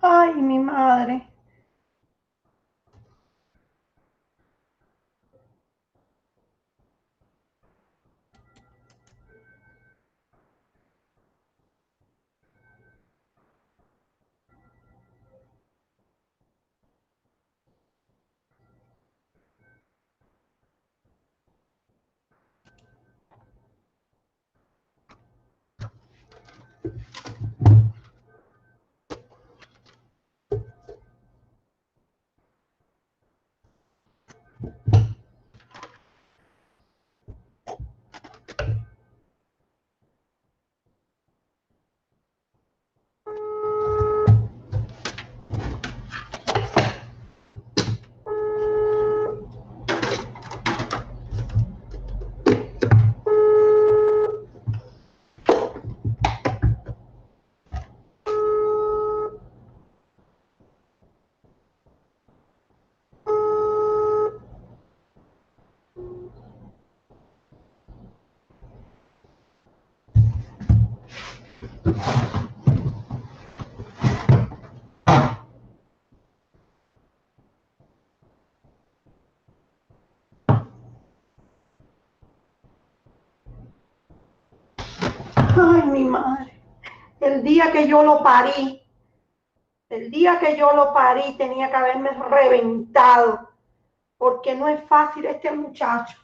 Ay, mi madre. Ay, mi madre. El día que yo lo parí, el día que yo lo parí tenía que haberme reventado, porque no es fácil este muchacho.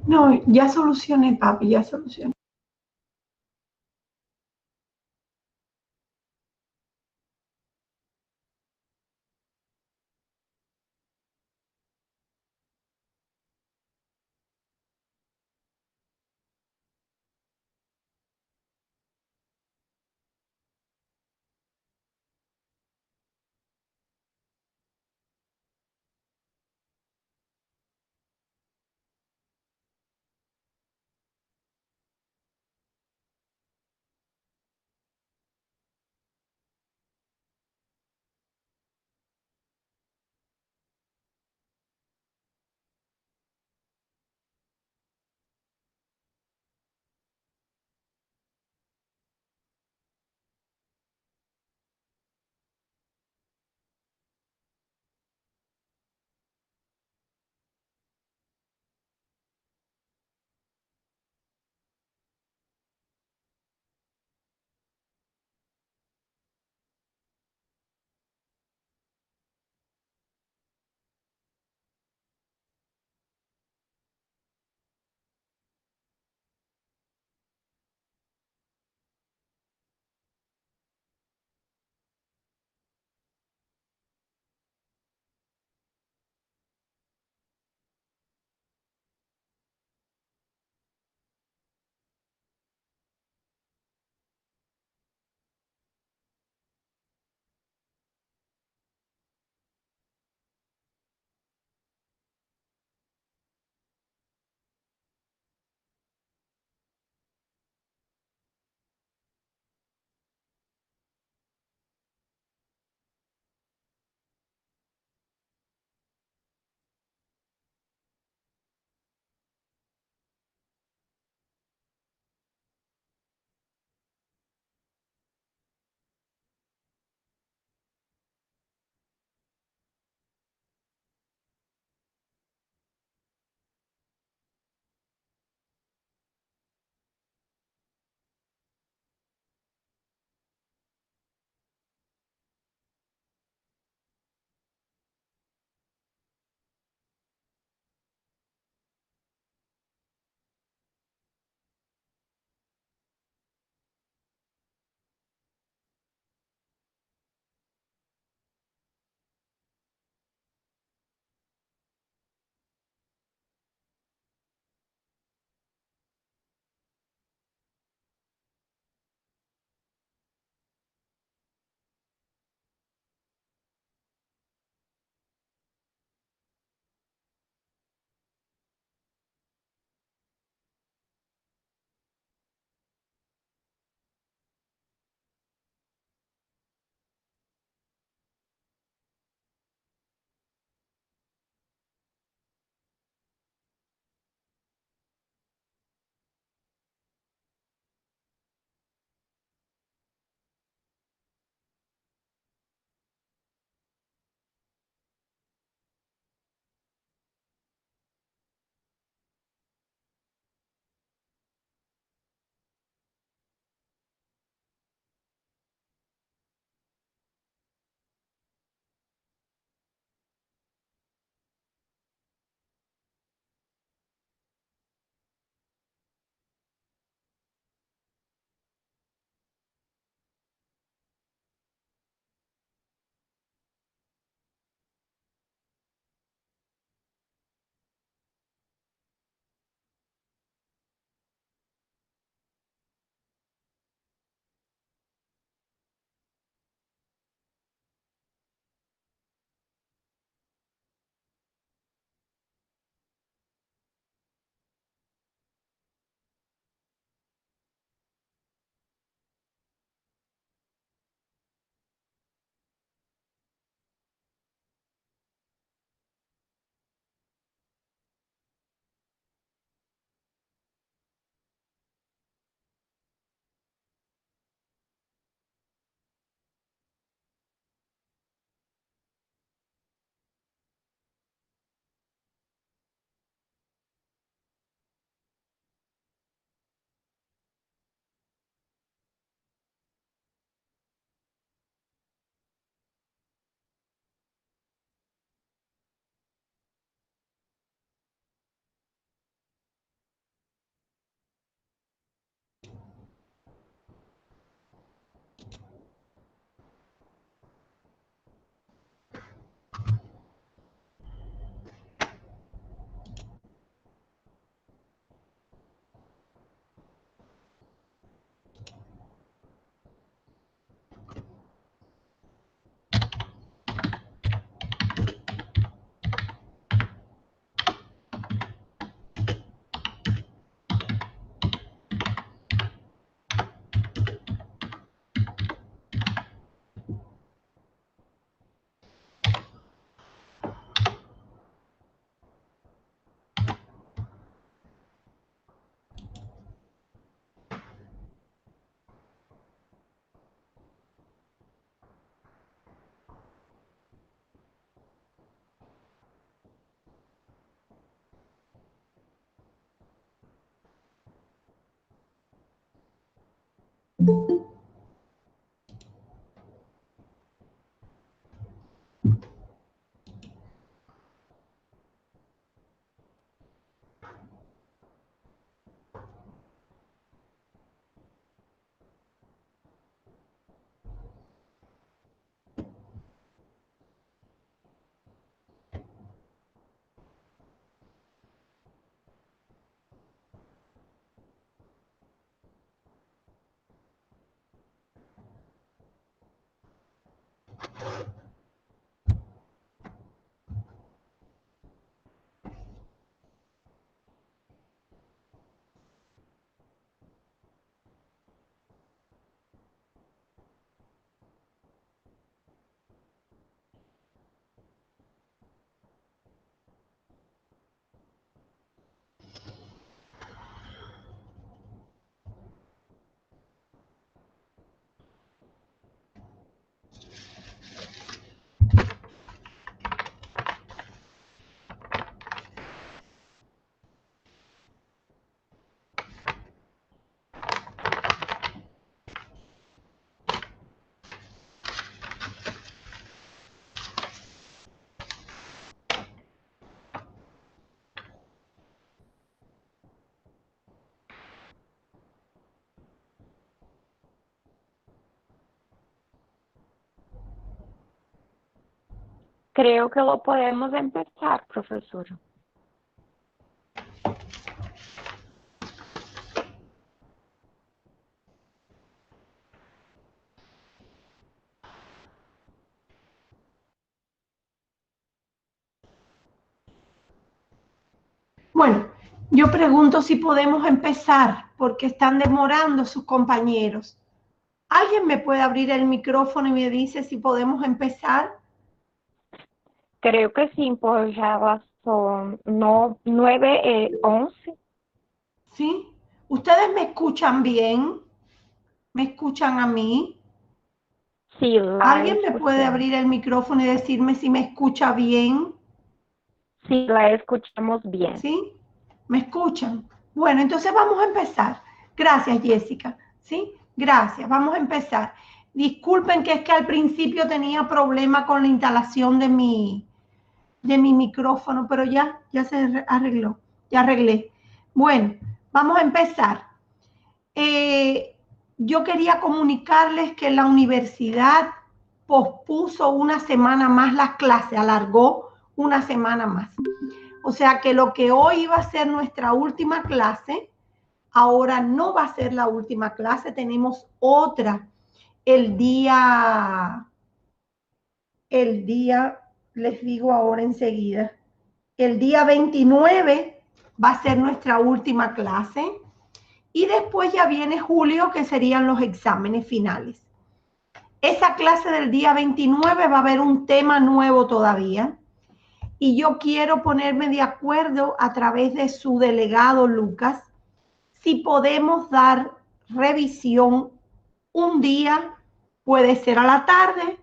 No, ya solucioné, papi, ya solucioné. Creo que lo podemos empezar, profesora. Bueno, yo pregunto si podemos empezar, porque están demorando sus compañeros. ¿Alguien me puede abrir el micrófono y me dice si podemos empezar? Creo que sí, pues ya son 9:11. ¿Sí? ¿Ustedes me escuchan bien? ¿Me escuchan a mí? Sí, la ¿Alguien me puede escuchamos. abrir el micrófono y decirme si me escucha bien? Sí, la escuchamos bien. ¿Sí? ¿Me escuchan? Bueno, entonces vamos a empezar. Gracias, Jessica. ¿Sí? Gracias. Vamos a empezar. Disculpen que es que al principio tenía problema con la instalación de mi micrófono, pero ya se arregló. Ya arreglé. Bueno, vamos a empezar. Yo quería comunicarles que la universidad pospuso una semana más las clases, alargó una semana más. O sea que lo que hoy iba a ser nuestra última clase, ahora no va a ser la última clase, tenemos otra el día, les digo ahora enseguida, el día 29 va a ser nuestra última clase y después ya viene julio, que serían los exámenes finales. Esa clase del día 29 va a haber un tema nuevo todavía y yo quiero ponerme de acuerdo a través de su delegado Lucas si podemos dar revisión un día, puede ser a la tarde,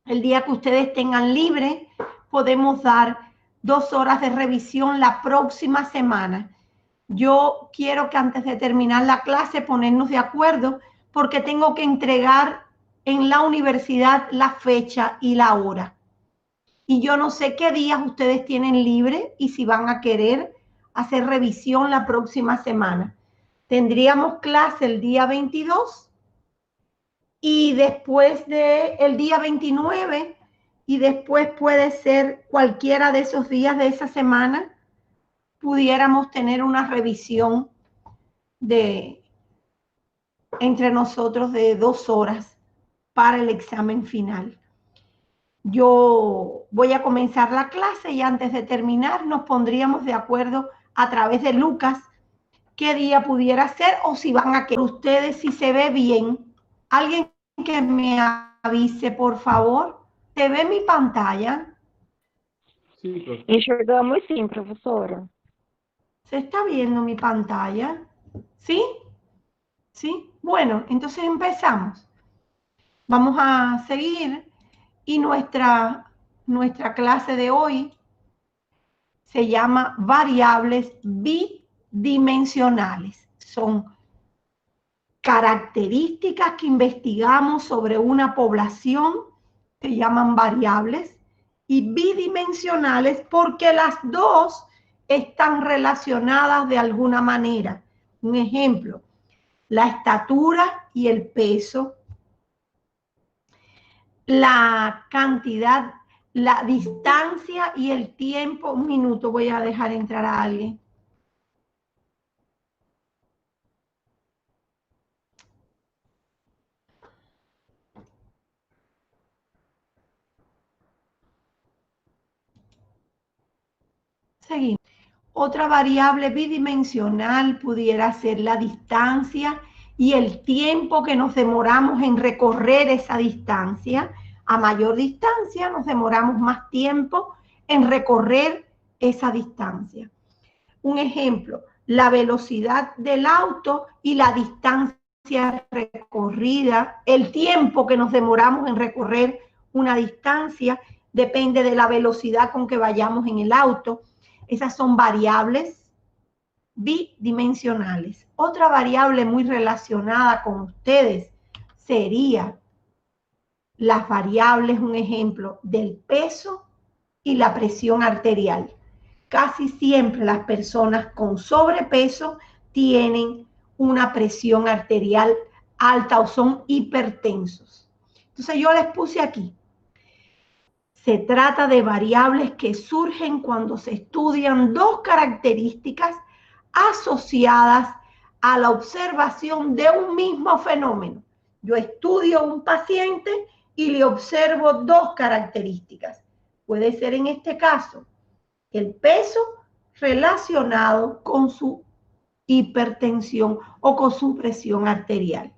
el día que ustedes tengan libre, podemos dar 2 horas de revisión la próxima semana. Yo quiero que antes de terminar la clase ponernos de acuerdo porque tengo que entregar en la universidad la fecha y la hora. Y yo no sé qué días ustedes tienen libre y si van a querer hacer revisión la próxima semana. Tendríamos clase el día 22 y después del día 29 y después puede ser cualquiera de esos días de esa semana, pudiéramos tener una revisión entre nosotros de 2 horas para el examen final. Yo voy a comenzar la clase y antes de terminar nos pondríamos de acuerdo a través de Lucas qué día pudiera ser o si van a querer ustedes, si se ve bien. Alguien que me avise, por favor. ¿Se ve mi pantalla? Sí, profe. Enxergamos sim, professora. ¿Se está viendo mi pantalla? ¿Sí? ¿Sí? Bueno, entonces empezamos. Vamos a seguir y nuestra clase de hoy se llama variables bidimensionales. Son características que investigamos sobre una población, que llaman variables, y bidimensionales porque las dos están relacionadas de alguna manera. Un ejemplo, la estatura y el peso, la cantidad, la distancia y el tiempo. Un minuto, voy a dejar entrar a alguien. Seguimos. Otra variable bidimensional pudiera ser la distancia y el tiempo que nos demoramos en recorrer esa distancia. A mayor distancia nos demoramos más tiempo en recorrer esa distancia. Un ejemplo, la velocidad del auto y la distancia recorrida, el tiempo que nos demoramos en recorrer una distancia, depende de la velocidad con que vayamos en el auto. Esas son variables bidimensionales. Otra variable muy relacionada con ustedes sería las variables, un ejemplo, del peso y la presión arterial. Casi siempre las personas con sobrepeso tienen una presión arterial alta o son hipertensos. Entonces yo les puse aquí. Se trata de variables que surgen cuando se estudian dos características asociadas a la observación de un mismo fenómeno. Yo estudio a un paciente y le observo dos características. Puede ser en este caso el peso relacionado con su hipertensión o con su presión arterial.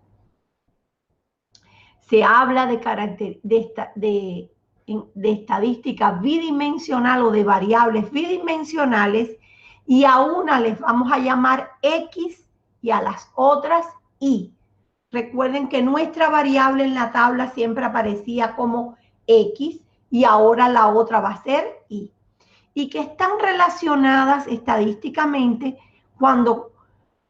Se habla de estadística bidimensional o de variables bidimensionales, y a una les vamos a llamar X y a las otras Y. Recuerden que nuestra variable en la tabla siempre aparecía como X y ahora la otra va a ser Y. Y que están relacionadas estadísticamente. Cuando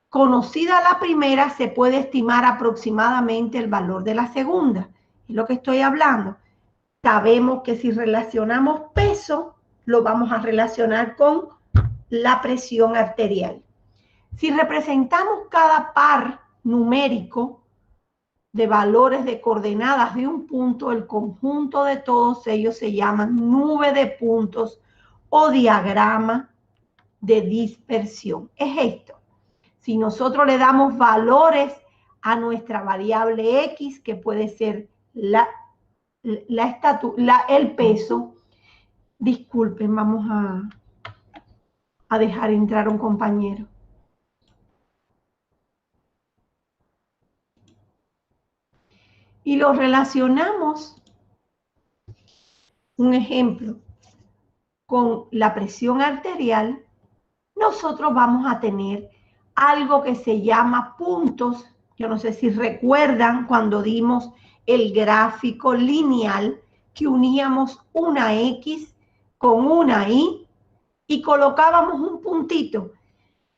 conocida la primera, se puede estimar aproximadamente el valor de la segunda. Es lo que estoy hablando. Sabemos que si relacionamos peso, lo vamos a relacionar con la presión arterial. Si representamos cada par numérico de valores de coordenadas de un punto, el conjunto de todos ellos se llama nube de puntos o diagrama de dispersión. Es esto. Si nosotros le damos valores a nuestra variable X, que puede ser el peso, disculpen, vamos a dejar entrar a un compañero. Y lo relacionamos, un ejemplo, con la presión arterial, nosotros vamos a tener algo que se llama puntos. Yo no sé si recuerdan cuando dimos el gráfico lineal que uníamos una X con una Y y colocábamos un puntito.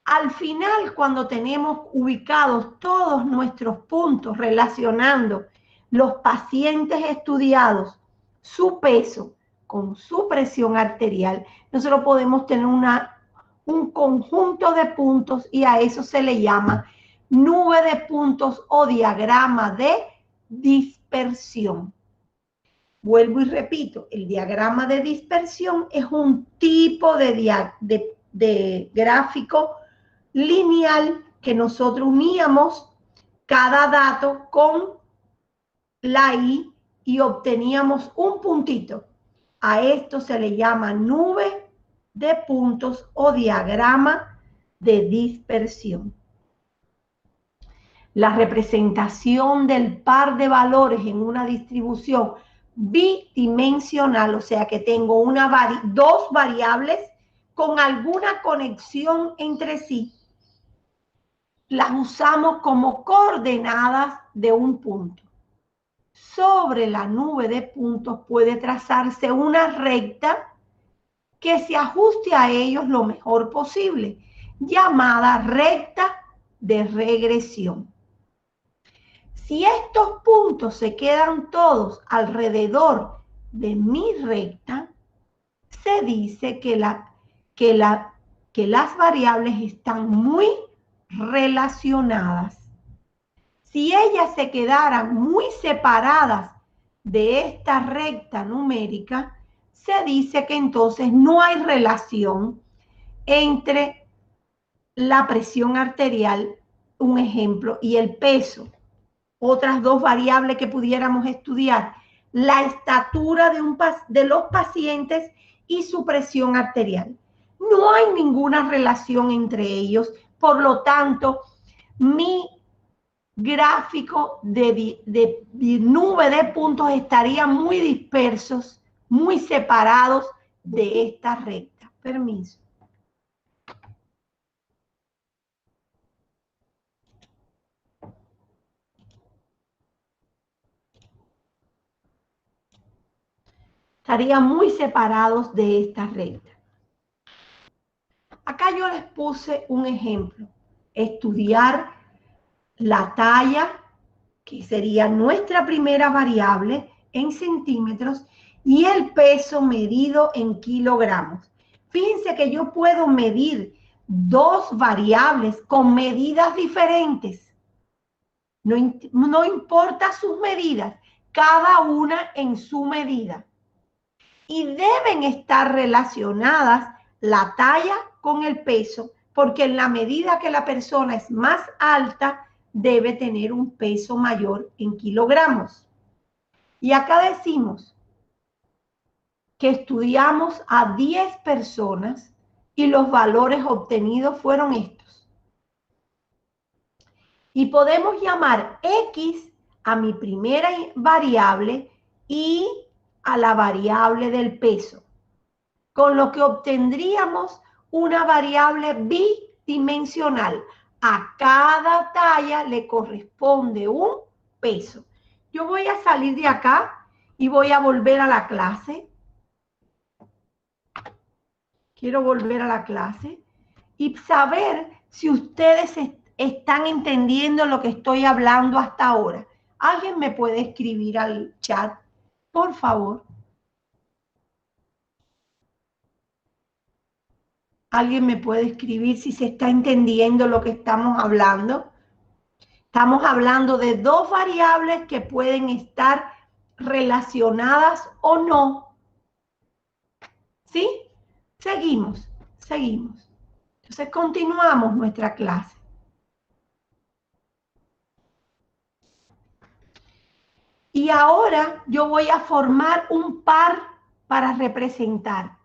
Al final, cuando tenemos ubicados todos nuestros puntos relacionando los pacientes estudiados, su peso con su presión arterial, nosotros podemos tener un conjunto de puntos y a eso se le llama nube de puntos o diagrama de dispersión. Vuelvo y repito, el diagrama de dispersión es un tipo de gráfico lineal que nosotros uníamos cada dato con la Y y obteníamos un puntito. A esto se le llama nube de puntos o diagrama de dispersión. La representación del par de valores en una distribución bidimensional, o sea que tengo dos variables con alguna conexión entre sí, las usamos como coordenadas de un punto. Sobre la nube de puntos puede trazarse una recta que se ajuste a ellos lo mejor posible, llamada recta de regresión. Si estos puntos se quedan todos alrededor de mi recta, se dice que las variables están muy relacionadas. Si ellas se quedaran muy separadas de esta recta numérica, se dice que entonces no hay relación entre la presión arterial, un ejemplo, y el peso. Otras dos variables que pudiéramos estudiar, la estatura de los pacientes y su presión arterial. No hay ninguna relación entre ellos, por lo tanto, mi gráfico de nube de puntos estaría muy dispersos, muy separados de esta recta. Permiso. Estarían muy separados de esta recta. Acá yo les puse un ejemplo. Estudiar la talla, que sería nuestra primera variable, en centímetros, y el peso medido en kilogramos. Fíjense que yo puedo medir dos variables con medidas diferentes. No importa sus medidas, cada una en su medida. Y deben estar relacionadas la talla con el peso, porque en la medida que la persona es más alta, debe tener un peso mayor en kilogramos. Y acá decimos que estudiamos a 10 personas y los valores obtenidos fueron estos. Y podemos llamar X a mi primera variable y a la variable del peso, con lo que obtendríamos una variable bidimensional. A cada talla le corresponde un peso. Yo voy a salir de acá y voy a volver a la clase. Quiero volver a la clase y saber si ustedes están entendiendo lo que estoy hablando hasta ahora. ¿Alguien me puede escribir al chat, por favor? ¿Alguien me puede escribir si se está entendiendo lo que estamos hablando? Estamos hablando de dos variables que pueden estar relacionadas o no. ¿Sí? Seguimos. Entonces continuamos nuestra clase. Y ahora yo voy a formar un par para representar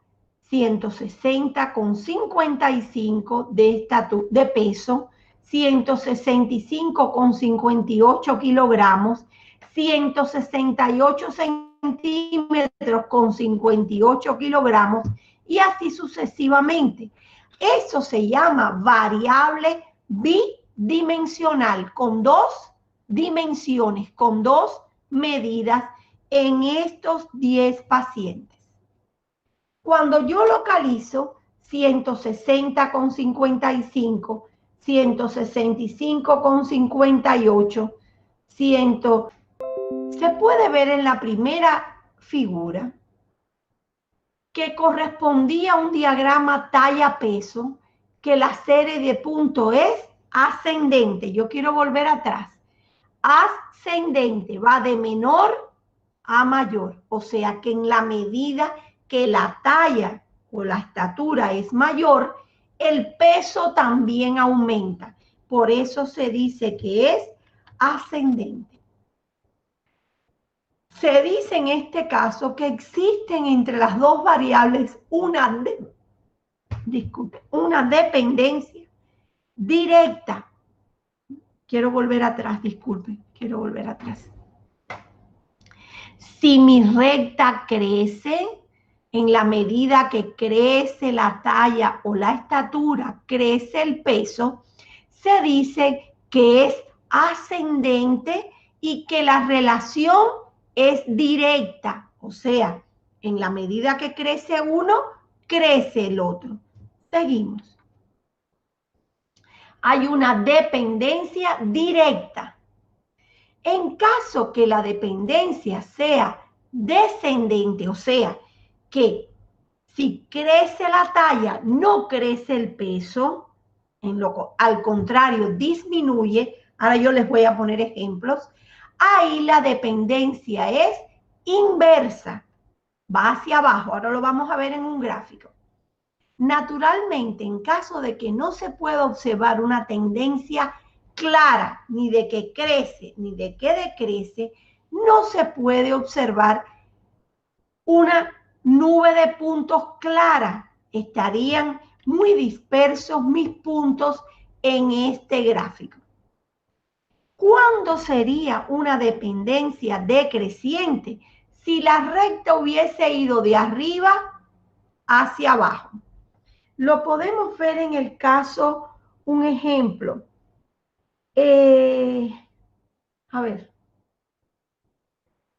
160,55 de peso, 165,58 kilogramos, 168 centímetros con 58 kilogramos y así sucesivamente. Eso se llama variable bidimensional, con dos dimensiones, con dos medidas en estos 10 pacientes. Cuando yo localizo 160,55, 165,58, se puede ver en la primera figura que correspondía a un diagrama talla-peso, que la serie de puntos es ascendente. Yo quiero volver atrás. Ascendente, va de menor a mayor, o sea que en la medida que la talla o la estatura es mayor, el peso también aumenta. Por eso se dice que es ascendente. Se dice en este caso que existen entre las dos variables una dependencia directa. Quiero volver atrás. Si mi recta crece, en la medida que crece la talla o la estatura, crece el peso, se dice que es ascendente y que la relación es directa. O sea, en la medida que crece uno, crece el otro. Seguimos. Hay una dependencia directa. En caso que la dependencia sea descendente, o sea, que si crece la talla, no crece el peso, al contrario, disminuye. Ahora yo les voy a poner ejemplos. Ahí la dependencia es inversa, va hacia abajo. Ahora lo vamos a ver en un gráfico. Naturalmente, en caso de que no se pueda observar una tendencia clara, ni de que crece, ni de que decrece, no se puede observar una nube de puntos clara. Estarían muy dispersos mis puntos en este gráfico. ¿Cuándo sería una dependencia decreciente? Si la recta hubiese ido de arriba hacia abajo. Lo podemos ver en el caso, un ejemplo. A ver.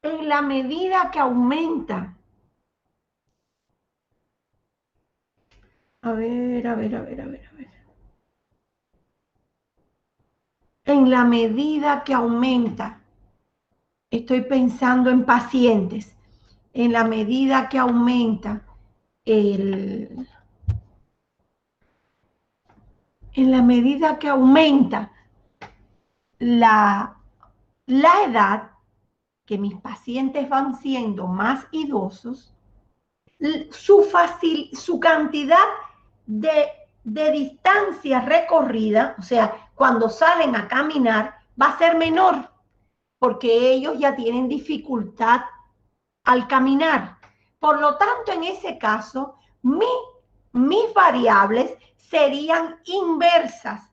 En la medida que aumenta. A ver. En la medida que aumenta, estoy pensando en pacientes, en la medida que aumenta la edad, que mis pacientes van siendo más idosos, su cantidad de distancia recorrida, o sea, cuando salen a caminar, va a ser menor, porque ellos ya tienen dificultad al caminar. Por lo tanto, en ese caso, mis variables serían inversas.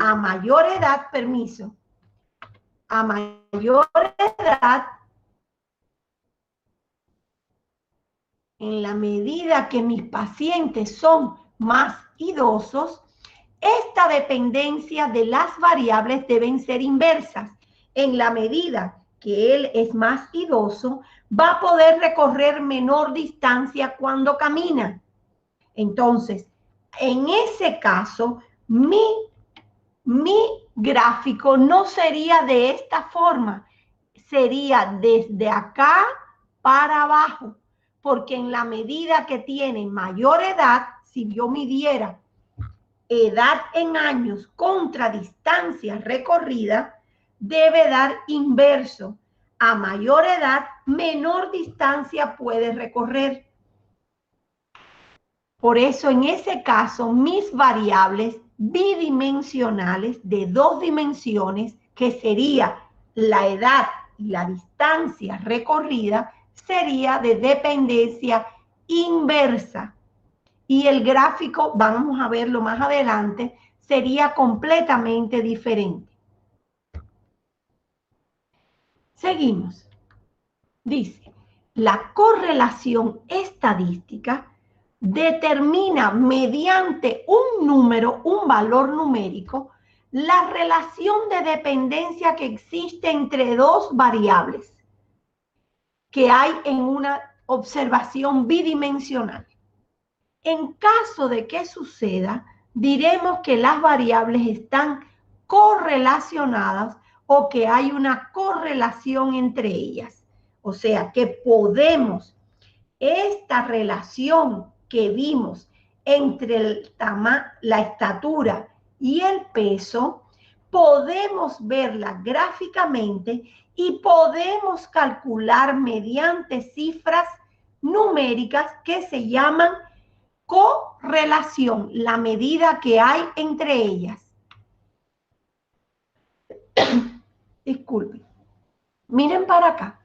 A mayor edad, a mayor edad, en la medida que mis pacientes son más idosos, esta dependencia de las variables deben ser inversas. En la medida que él es más idoso, va a poder recorrer menor distancia cuando camina. Entonces, en ese caso, mi gráfico no sería de esta forma, sería desde acá para abajo, porque en la medida que tiene mayor edad, si yo midiera edad en años contra distancia recorrida, debe dar inverso. A mayor edad, menor distancia puede recorrer. Por eso, en ese caso, mis variables bidimensionales de 2 dimensiones, que sería la edad y la distancia recorrida, sería de dependencia inversa. Y el gráfico, vamos a verlo más adelante, sería completamente diferente. Seguimos. Dice, la correlación estadística determina mediante un número, un valor numérico, la relación de dependencia que existe entre dos variables que hay en una observación bidimensional. En caso de que suceda, diremos que las variables están correlacionadas o que hay una correlación entre ellas. O sea, que podemos, esta relación que vimos entre la estatura y el peso, podemos verla gráficamente y podemos calcular mediante cifras numéricas que se llaman correlación, la medida que hay entre ellas. Disculpen. Miren para acá.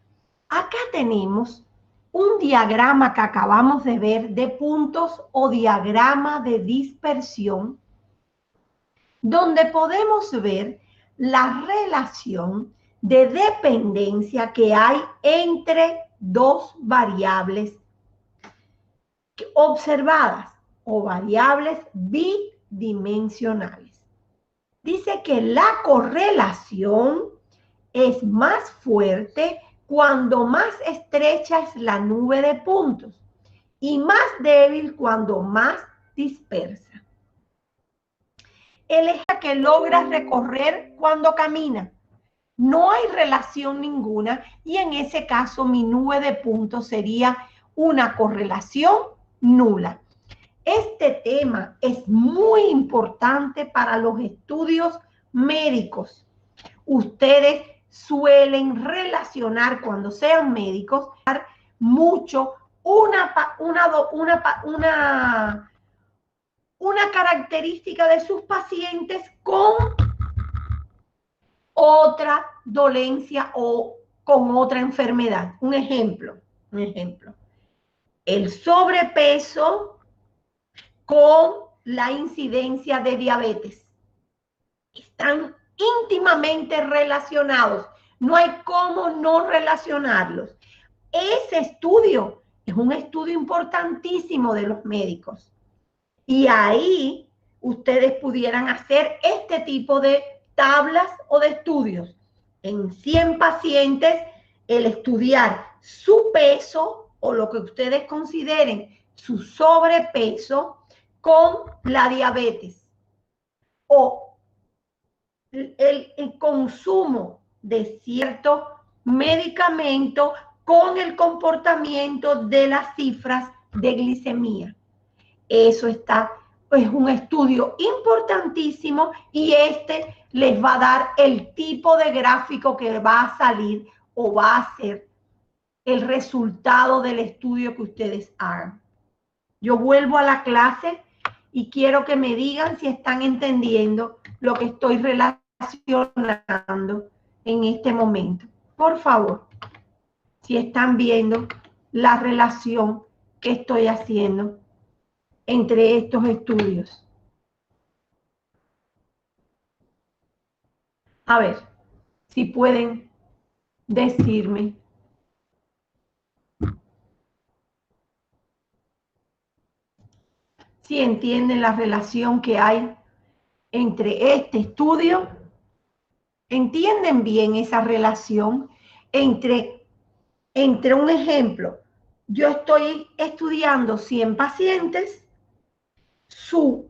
Acá tenemos un diagrama que acabamos de ver de puntos o diagrama de dispersión, donde podemos ver la relación de dependencia que hay entre dos variables observadas o variables bidimensionales. Dice que la correlación es más fuerte cuando más estrecha es la nube de puntos y más débil cuando más dispersa. El eje que logra recorrer cuando camina. no hay relación ninguna y en ese caso mi nube de puntos sería una correlación nula. Este tema es muy importante para los estudios médicos. Ustedes suelen relacionar cuando sean médicos mucho una característica de sus pacientes con otra dolencia o con otra enfermedad. Un ejemplo. El sobrepeso con la incidencia de diabetes. Están íntimamente relacionados. No hay cómo no relacionarlos. Ese estudio es un estudio importantísimo de los médicos. Y ahí ustedes pudieran hacer este tipo de tablas o de estudios. En 100 pacientes, el estudiar su peso o lo que ustedes consideren su sobrepeso con la diabetes o el consumo de ciertos medicamentos con el comportamiento de las cifras de glicemia. Eso es un estudio importantísimo y les va a dar el tipo de gráfico que va a salir o va a ser el resultado del estudio que ustedes hagan. Yo vuelvo a la clase y quiero que me digan si están entendiendo lo que estoy relacionando en este momento. Por favor, si están viendo la relación que estoy haciendo entre estos estudios. A ver, si pueden decirme. Si entienden la relación que hay entre este estudio, entienden bien esa relación entre un ejemplo. Yo estoy estudiando 100 pacientes, su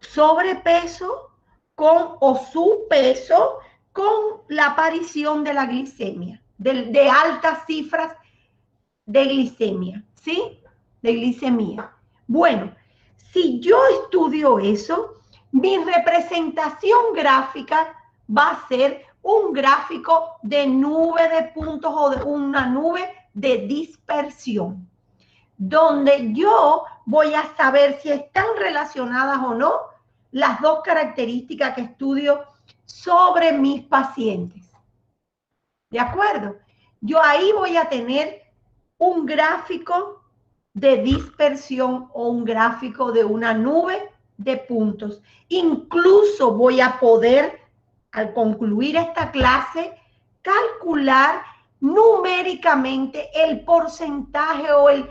sobrepeso o su peso con la aparición de la glicemia, de altas cifras de glicemia, ¿sí? De glicemia. Bueno, si yo estudio eso, mi representación gráfica va a ser un gráfico de nube de puntos o de una nube de dispersión, donde yo voy a saber si están relacionadas o no las dos características que estudio sobre mis pacientes. ¿De acuerdo? Yo ahí voy a tener un gráfico de dispersión o un gráfico de una nube de puntos. Incluso voy a poder, al concluir esta clase, calcular numéricamente el porcentaje o el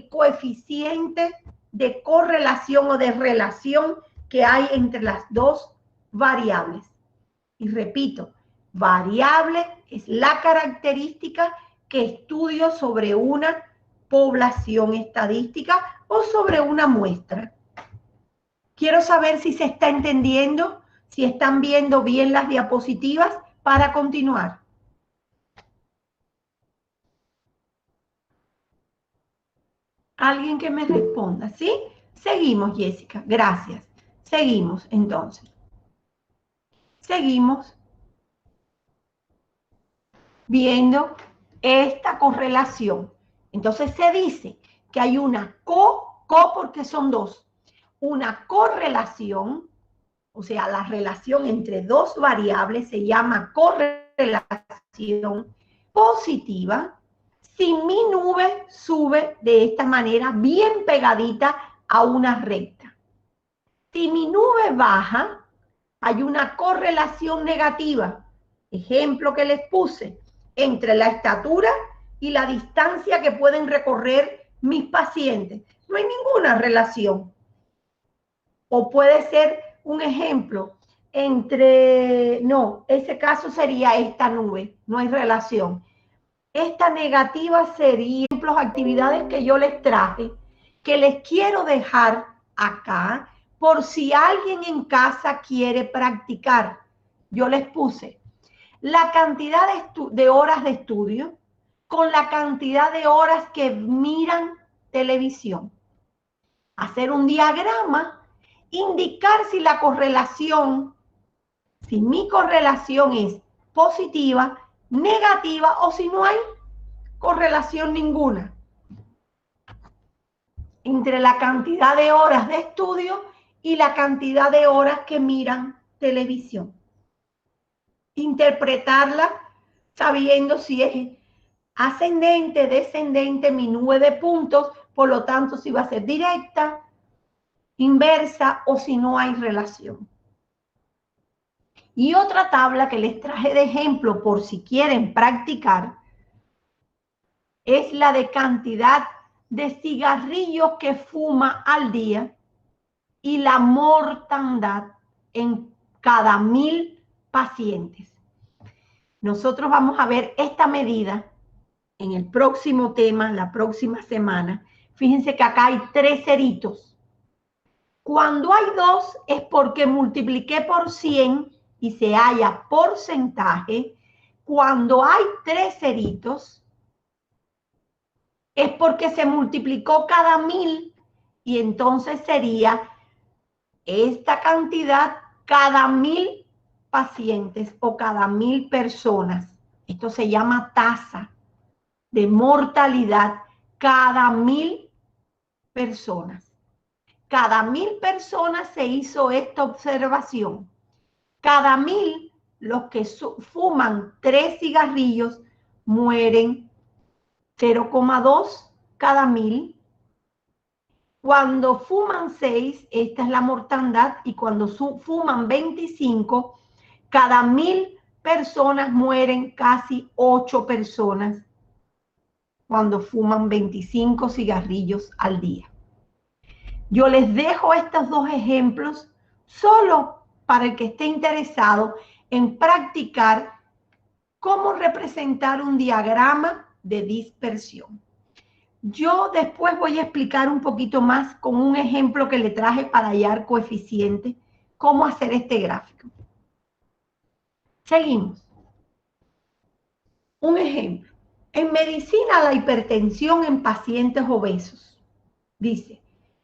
coeficiente de correlación o de relación que hay entre las dos variables. Y repito, variable es la característica que estudio sobre una población estadística o sobre una muestra. Quiero saber si se está entendiendo, si están viendo bien las diapositivas para continuar. Alguien que me responda, ¿sí? Seguimos, Jessica, gracias. Seguimos, entonces. Seguimos viendo esta correlación. Entonces se dice que hay una porque son dos, una correlación, o sea, la relación entre dos variables se llama correlación positiva, si mi nube sube de esta manera bien pegadita a una recta. Si mi nube baja, hay una correlación negativa. Ejemplo que les puse, entre la estatura y la distancia que pueden recorrer mis pacientes. No hay ninguna relación. O puede ser un ejemplo ese caso sería esta nube, no hay relación. Esta negativa sería ejemplos, actividades que yo les traje, que les quiero dejar acá, por si alguien en casa quiere practicar. yo les puse la cantidad de horas de estudio con la cantidad de horas que miran televisión. Hacer un diagrama, indicar si la correlación, si mi correlación es positiva, negativa o si no hay correlación ninguna entre la cantidad de horas de estudio y la cantidad de horas que miran televisión. Interpretarla sabiendo si es ascendente, descendente, mi nube de puntos, por lo tanto si va a ser directa, inversa o si no hay relación. Y otra tabla que les traje de ejemplo por si quieren practicar es la de cantidad de cigarrillos que fuma al día y la mortandad en cada 1000 pacientes. Nosotros vamos a ver esta medida en el próximo tema, la próxima semana. Fíjense que acá hay 3 ceritos. Cuando hay 2 es porque multipliqué por 100 y se halla porcentaje. Cuando hay 3 ceritos es porque se multiplicó cada 1000 y entonces sería esta cantidad cada 1000 pacientes o cada 1000 personas. Esto se llama tasa de mortalidad cada 1000 personas. Cada 1000 personas se hizo esta observación. Cada 1000, los que fuman 3 cigarrillos mueren 0,2 cada 1000. Cuando fuman 6, esta es la mortandad, y cuando fuman 25, cada 1000 personas mueren casi 8 personas cuando fuman 25 cigarrillos al día. Yo les dejo estos 2 ejemplos solo para el que esté interesado en practicar cómo representar un diagrama de dispersión. Yo después voy a explicar un poquito más con un ejemplo que le traje para hallar coeficiente, cómo hacer este gráfico. Seguimos. Un ejemplo. En medicina, la hipertensión en pacientes obesos. Dice,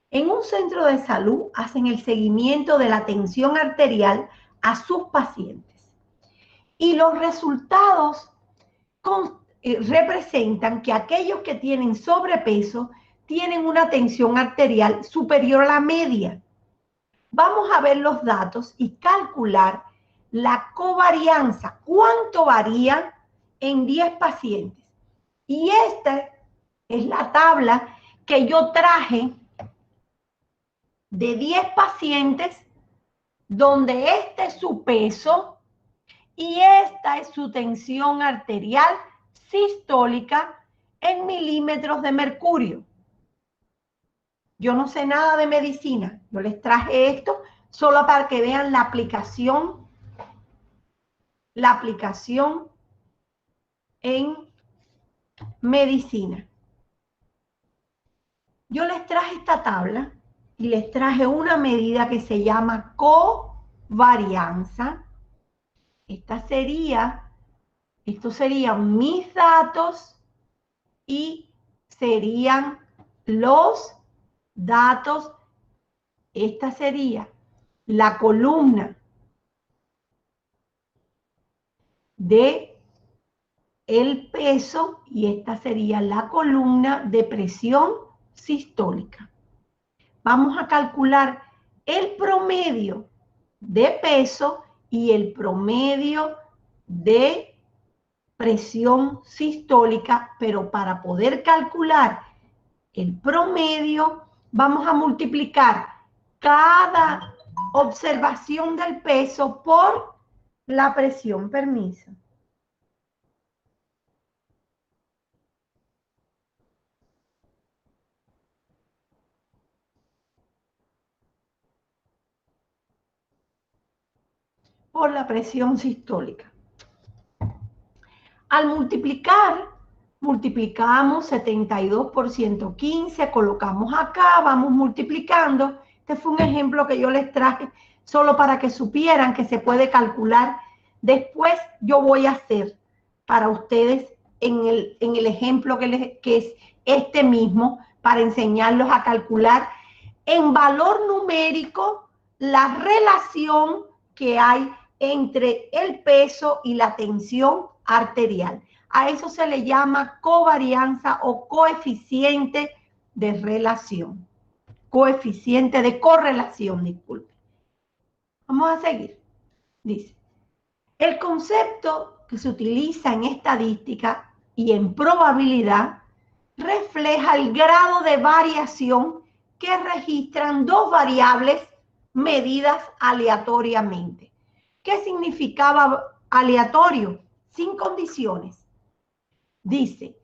en un centro de salud hacen el seguimiento de la tensión arterial a sus pacientes. Y los resultados representan que aquellos que tienen sobrepeso tienen una tensión arterial superior a la media. Vamos a ver los datos y calcular la covarianza, cuánto varía en 10 pacientes. Y esta es la tabla que yo traje de 10 pacientes donde este es su peso y esta es su tensión arterial sistólica en milímetros de mercurio. Yo no sé nada de medicina, yo les traje esto solo para que vean la aplicación en medicina. Yo les traje esta tabla y les traje una medida que se llama covarianza. Estos serían mis datos y serían los datos. Esta sería la columna de el peso y esta sería la columna de presión sistólica. Vamos a calcular el promedio de peso y el promedio de presión sistólica, pero para poder calcular el promedio vamos a multiplicar cada observación del peso por la presión. Permiso. Por la presión sistólica. Al multiplicar, multiplicamos 72 por 115, colocamos acá, vamos multiplicando. Este fue un ejemplo que yo les traje solo para que supieran que se puede calcular Después yo voy a hacer para ustedes en el ejemplo que es este mismo, para enseñarlos a calcular en valor numérico la relación que hay entre el peso y la tensión arterial. A eso se le llama covarianza o coeficiente de relación. Coeficiente de correlación, disculpe. Vamos a seguir. Dice, el concepto que se utiliza en estadística y en probabilidad refleja el grado de variación que registran dos variables medidas aleatoriamente. ¿Qué significaba aleatorio? Sin condiciones. Dice,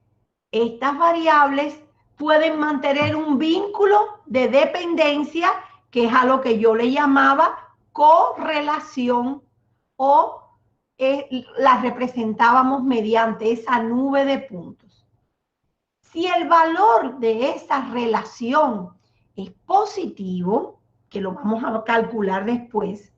estas variables pueden mantener un vínculo de dependencia, que es a lo que yo le llamaba correlación, o la representábamos mediante esa nube de puntos. Si el valor de esa relación es positivo, que lo vamos a calcular después,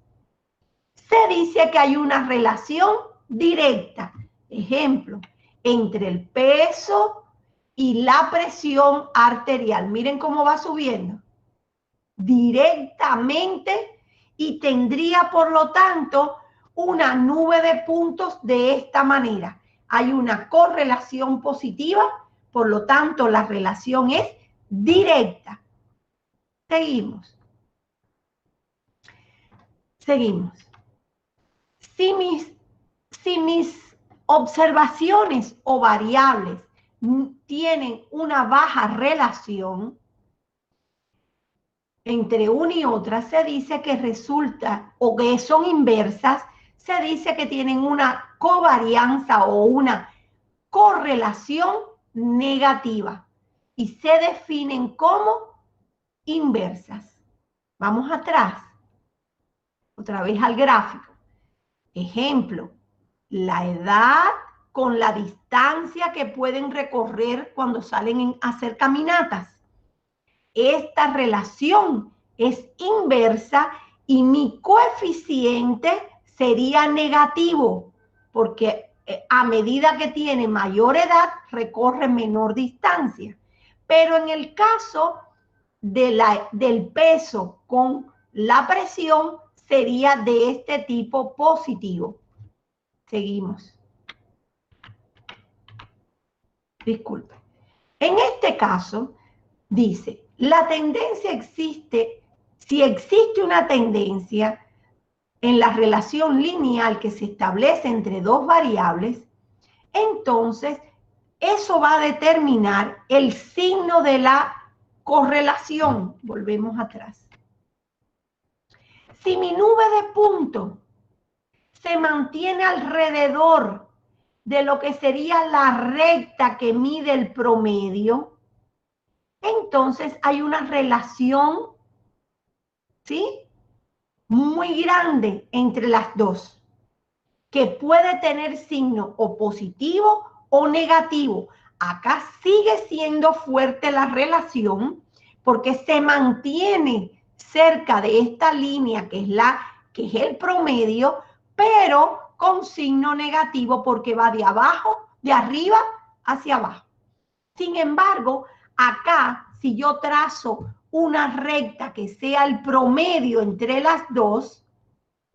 se dice que hay una relación directa, ejemplo, entre el peso y la presión arterial. Miren cómo va subiendo directamente y tendría, por lo tanto, una nube de puntos de esta manera. Hay una correlación positiva, por lo tanto, la relación es directa. Seguimos. Seguimos. Si mis observaciones o variables tienen una baja relación entre una y otra, se dice que resulta, o que son inversas, se dice que tienen una covarianza o una correlación negativa y se definen como inversas. Vamos atrás, otra vez al gráfico. Ejemplo, la edad con la distancia que pueden recorrer cuando salen a hacer caminatas. Esta relación es inversa y mi coeficiente sería negativo, porque a medida que tiene mayor edad, recorre menor distancia. Pero en el caso del peso con la presión, sería de este tipo positivo. Seguimos. Disculpe. En este caso, dice, la tendencia existe, si existe una tendencia en la relación lineal que se establece entre dos variables, entonces eso va a determinar el signo de la correlación. Volvemos atrás. Si mi nube de puntos se mantiene alrededor de lo que sería la recta que mide el promedio, entonces hay una relación, ¿sí?, muy grande entre las dos, que puede tener signo o positivo o negativo. Acá sigue siendo fuerte la relación porque se mantiene cerca de esta línea que es el promedio, pero con signo negativo porque va de abajo, de arriba hacia abajo. Sin embargo, acá, si yo trazo una recta que sea el promedio entre las dos,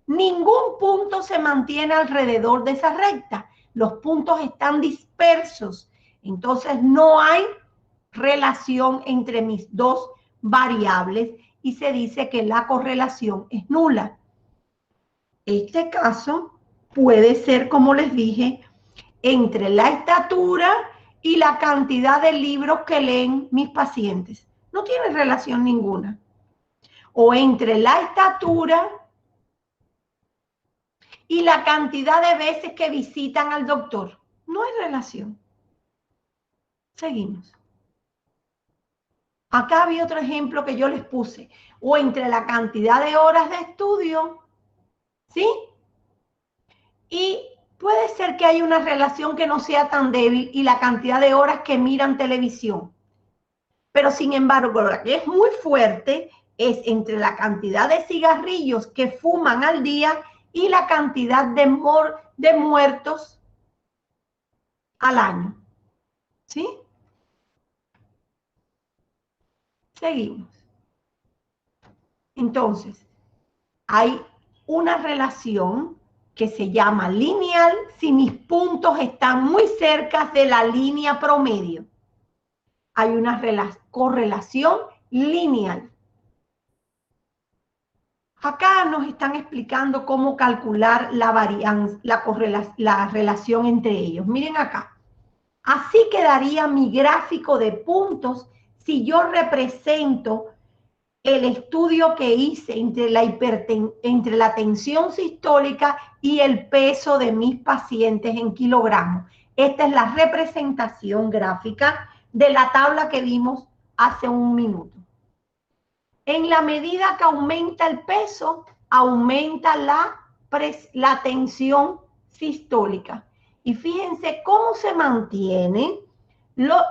ningún punto se mantiene alrededor de esa recta. Los puntos están dispersos. Entonces, no hay relación entre mis dos variables y se dice que la correlación es nula. Este caso puede ser, como les dije, entre la estatura y la cantidad de libros que leen mis pacientes. No tiene relación ninguna. O entre la estatura y la cantidad de veces que visitan al doctor. No hay relación. Seguimos. Acá había otro ejemplo que yo les puse. O entre la cantidad de horas de estudio, ¿sí? Y puede ser que haya una relación que no sea tan débil y la cantidad de horas que miran televisión. Pero sin embargo, lo que es muy fuerte es entre la cantidad de cigarrillos que fuman al día y la cantidad de muertos al año. ¿Sí? Seguimos. Entonces, hay una relación que se llama lineal si mis puntos están muy cerca de la línea promedio. Hay una correlación lineal. Acá nos están explicando cómo calcular la varianza, la relación entre ellos. Miren acá. Así quedaría mi gráfico de puntos si yo represento el estudio que hice entre la tensión sistólica y el peso de mis pacientes en kilogramos. Esta es la representación gráfica de la tabla que vimos hace un minuto. En la medida que aumenta el peso, aumenta la tensión sistólica. Y fíjense cómo se mantienen los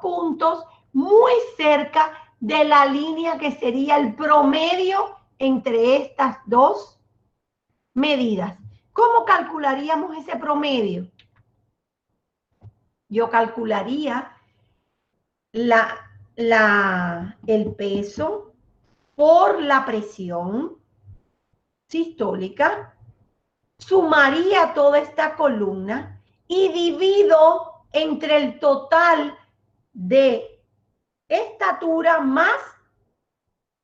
puntos muy cerca de la línea que sería el promedio entre estas dos medidas. ¿Cómo calcularíamos ese promedio? Yo calcularía el peso por la presión sistólica, sumaría toda esta columna y divido entre el total de estatura más,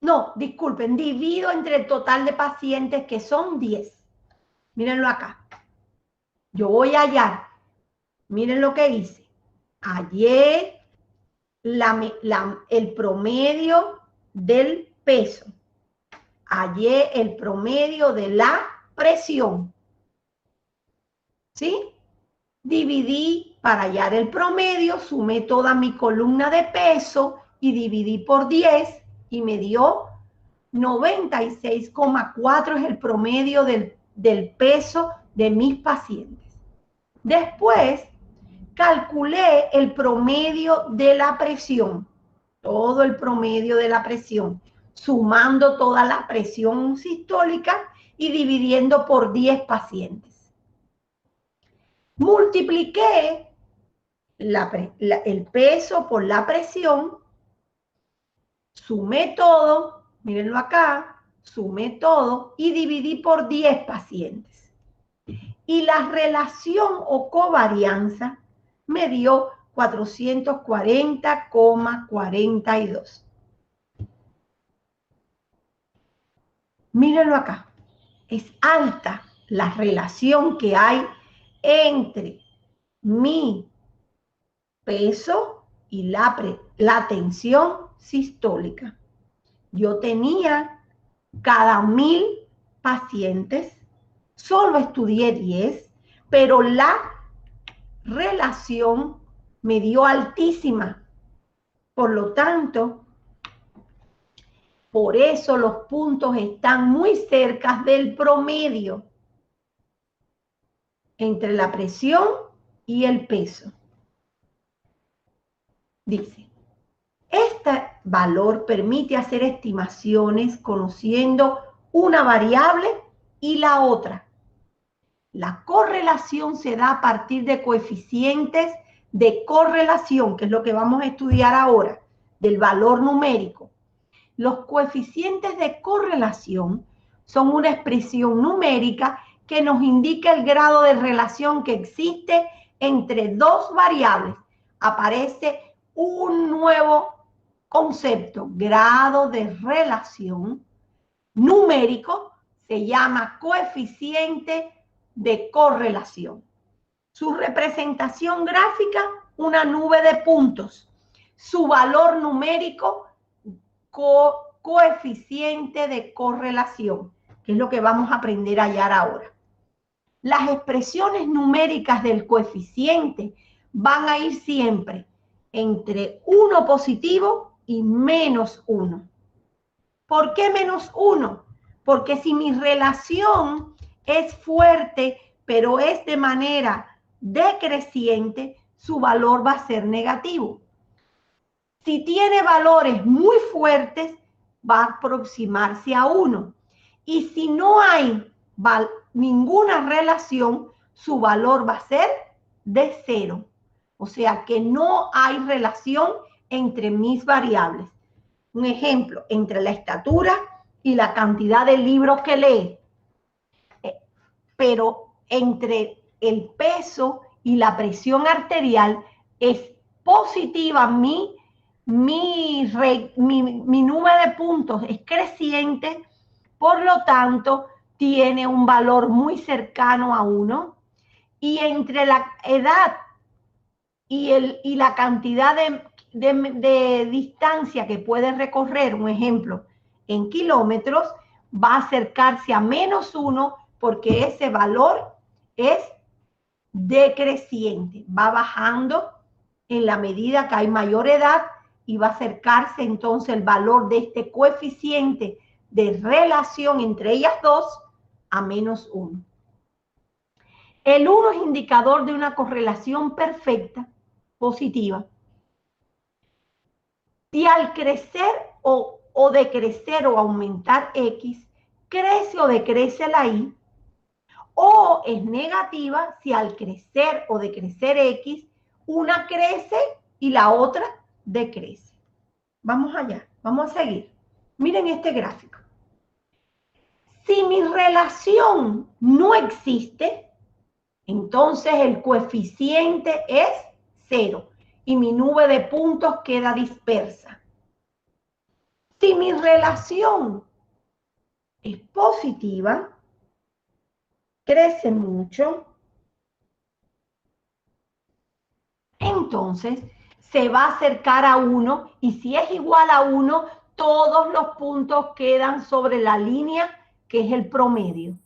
no, disculpen, divido entre el total de pacientes que son 10. Mírenlo acá. Yo voy a hallar, miren lo que hice. Hallé el promedio del peso. Hallé el promedio de la presión. ¿Sí? Dividí para hallar el promedio, sumé toda mi columna de peso y dividí por 10 y me dio 96,4 es el promedio del peso de mis pacientes. Después calculé el promedio de la presión, todo el promedio de la presión, sumando toda la presión sistólica y dividiendo por 10 pacientes. Multipliqué el peso por la presión, sumé todo, mírenlo acá, sumé todo y dividí por 10 pacientes. Y la relación o covarianza me dio 440,42. Mírenlo acá. Es alta la relación que hay entre mi peso y la tensión sistólica. Yo tenía cada 1000 pacientes, solo estudié 10, pero la relación me dio altísima. Por lo tanto, por eso los puntos están muy cerca del promedio entre la presión y el peso. Dice, este valor permite hacer estimaciones conociendo una variable y la otra. La correlación se da a partir de coeficientes de correlación, que es lo que vamos a estudiar ahora, del valor numérico. Los coeficientes de correlación son una expresión numérica que nos indica el grado de relación que existe entre dos variables. Aparece un nuevo concepto, grado de relación numérico, se llama coeficiente de correlación. Su representación gráfica, una nube de puntos. Su valor numérico, coeficiente de correlación, que es lo que vamos a aprender a hallar ahora. Las expresiones numéricas del coeficiente van a ir siempre entre 1 positivo y menos 1. ¿Por qué menos 1? Porque si mi relación es fuerte, pero es de manera decreciente, su valor va a ser negativo. Si tiene valores muy fuertes, va a aproximarse a 1. Y si no hay ninguna relación, su valor va a ser de 0. O sea que no hay relación entre mis variables. Un ejemplo, entre la estatura y la cantidad de libros que lee. Pero entre el peso y la presión arterial es positiva mi nube de puntos es creciente, por lo tanto, tiene un valor muy cercano a 1. Y entre la edad y la cantidad de distancia que puede recorrer, un ejemplo, en kilómetros, va a acercarse a -1 porque ese valor es decreciente, va bajando en la medida que hay mayor edad y va a acercarse entonces el valor de este coeficiente de relación entre ellas dos a -1. El 1 es indicador de una correlación perfecta, positiva. Si al crecer o decrecer o aumentar X, crece o decrece la Y, o es negativa si al crecer o decrecer X, una crece y la otra decrece. Vamos allá, vamos a seguir. Miren este gráfico. Si mi relación no existe, entonces el coeficiente es 0 y mi nube de puntos queda dispersa. Si mi relación es positiva, crece mucho, entonces se va a acercar a 1 y si es igual a 1, todos los puntos quedan sobre la línea que es el promedio.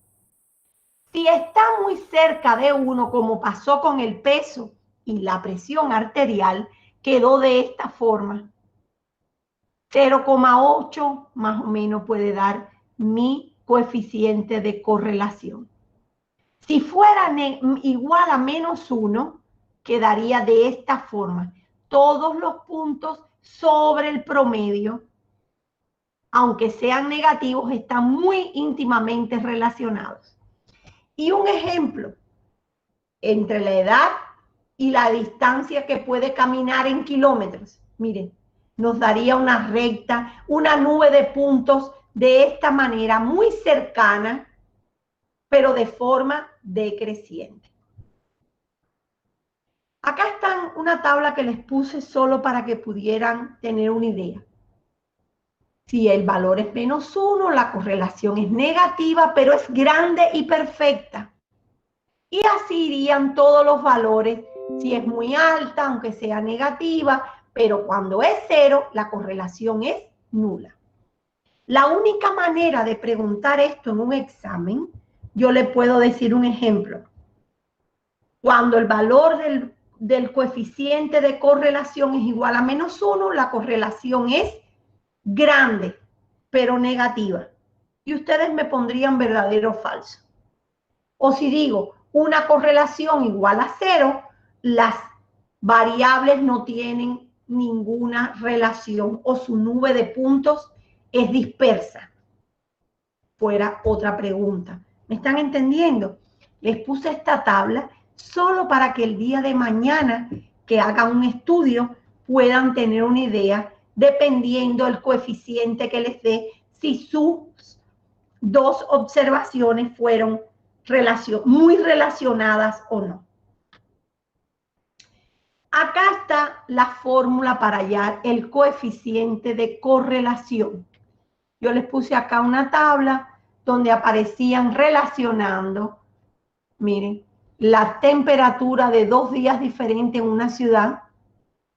Si está muy cerca de 1, como pasó con el peso y la presión arterial, quedó de esta forma. 0,8 más o menos puede dar mi coeficiente de correlación. Si fuera igual a -1, quedaría de esta forma. Todos los puntos sobre el promedio, aunque sean negativos, están muy íntimamente relacionados. Y un ejemplo, entre la edad y la distancia que puede caminar en kilómetros. Miren, nos daría una recta, una nube de puntos de esta manera, muy cercana, pero de forma decreciente. Acá está una tabla que les puse solo para que pudieran tener una idea. Si el valor es -1, la correlación es negativa, pero es grande y perfecta. Y así irían todos los valores, si es muy alta, aunque sea negativa, pero cuando es 0, la correlación es nula. La única manera de preguntar esto en un examen, yo le puedo decir un ejemplo. Cuando el valor del coeficiente de correlación es igual a -1, la correlación es grande, pero negativa. Y ustedes me pondrían verdadero o falso. O si digo una correlación igual a 0, las variables no tienen ninguna relación o su nube de puntos es dispersa. Fuera otra pregunta. ¿Me están entendiendo? Les puse esta tabla solo para que el día de mañana que hagan un estudio puedan tener una idea dependiendo del coeficiente que les dé si sus dos observaciones fueron muy relacionadas o no. Acá está la fórmula para hallar el coeficiente de correlación. Yo les puse acá una tabla donde aparecían relacionando, miren, la temperatura de 2 días diferentes en una ciudad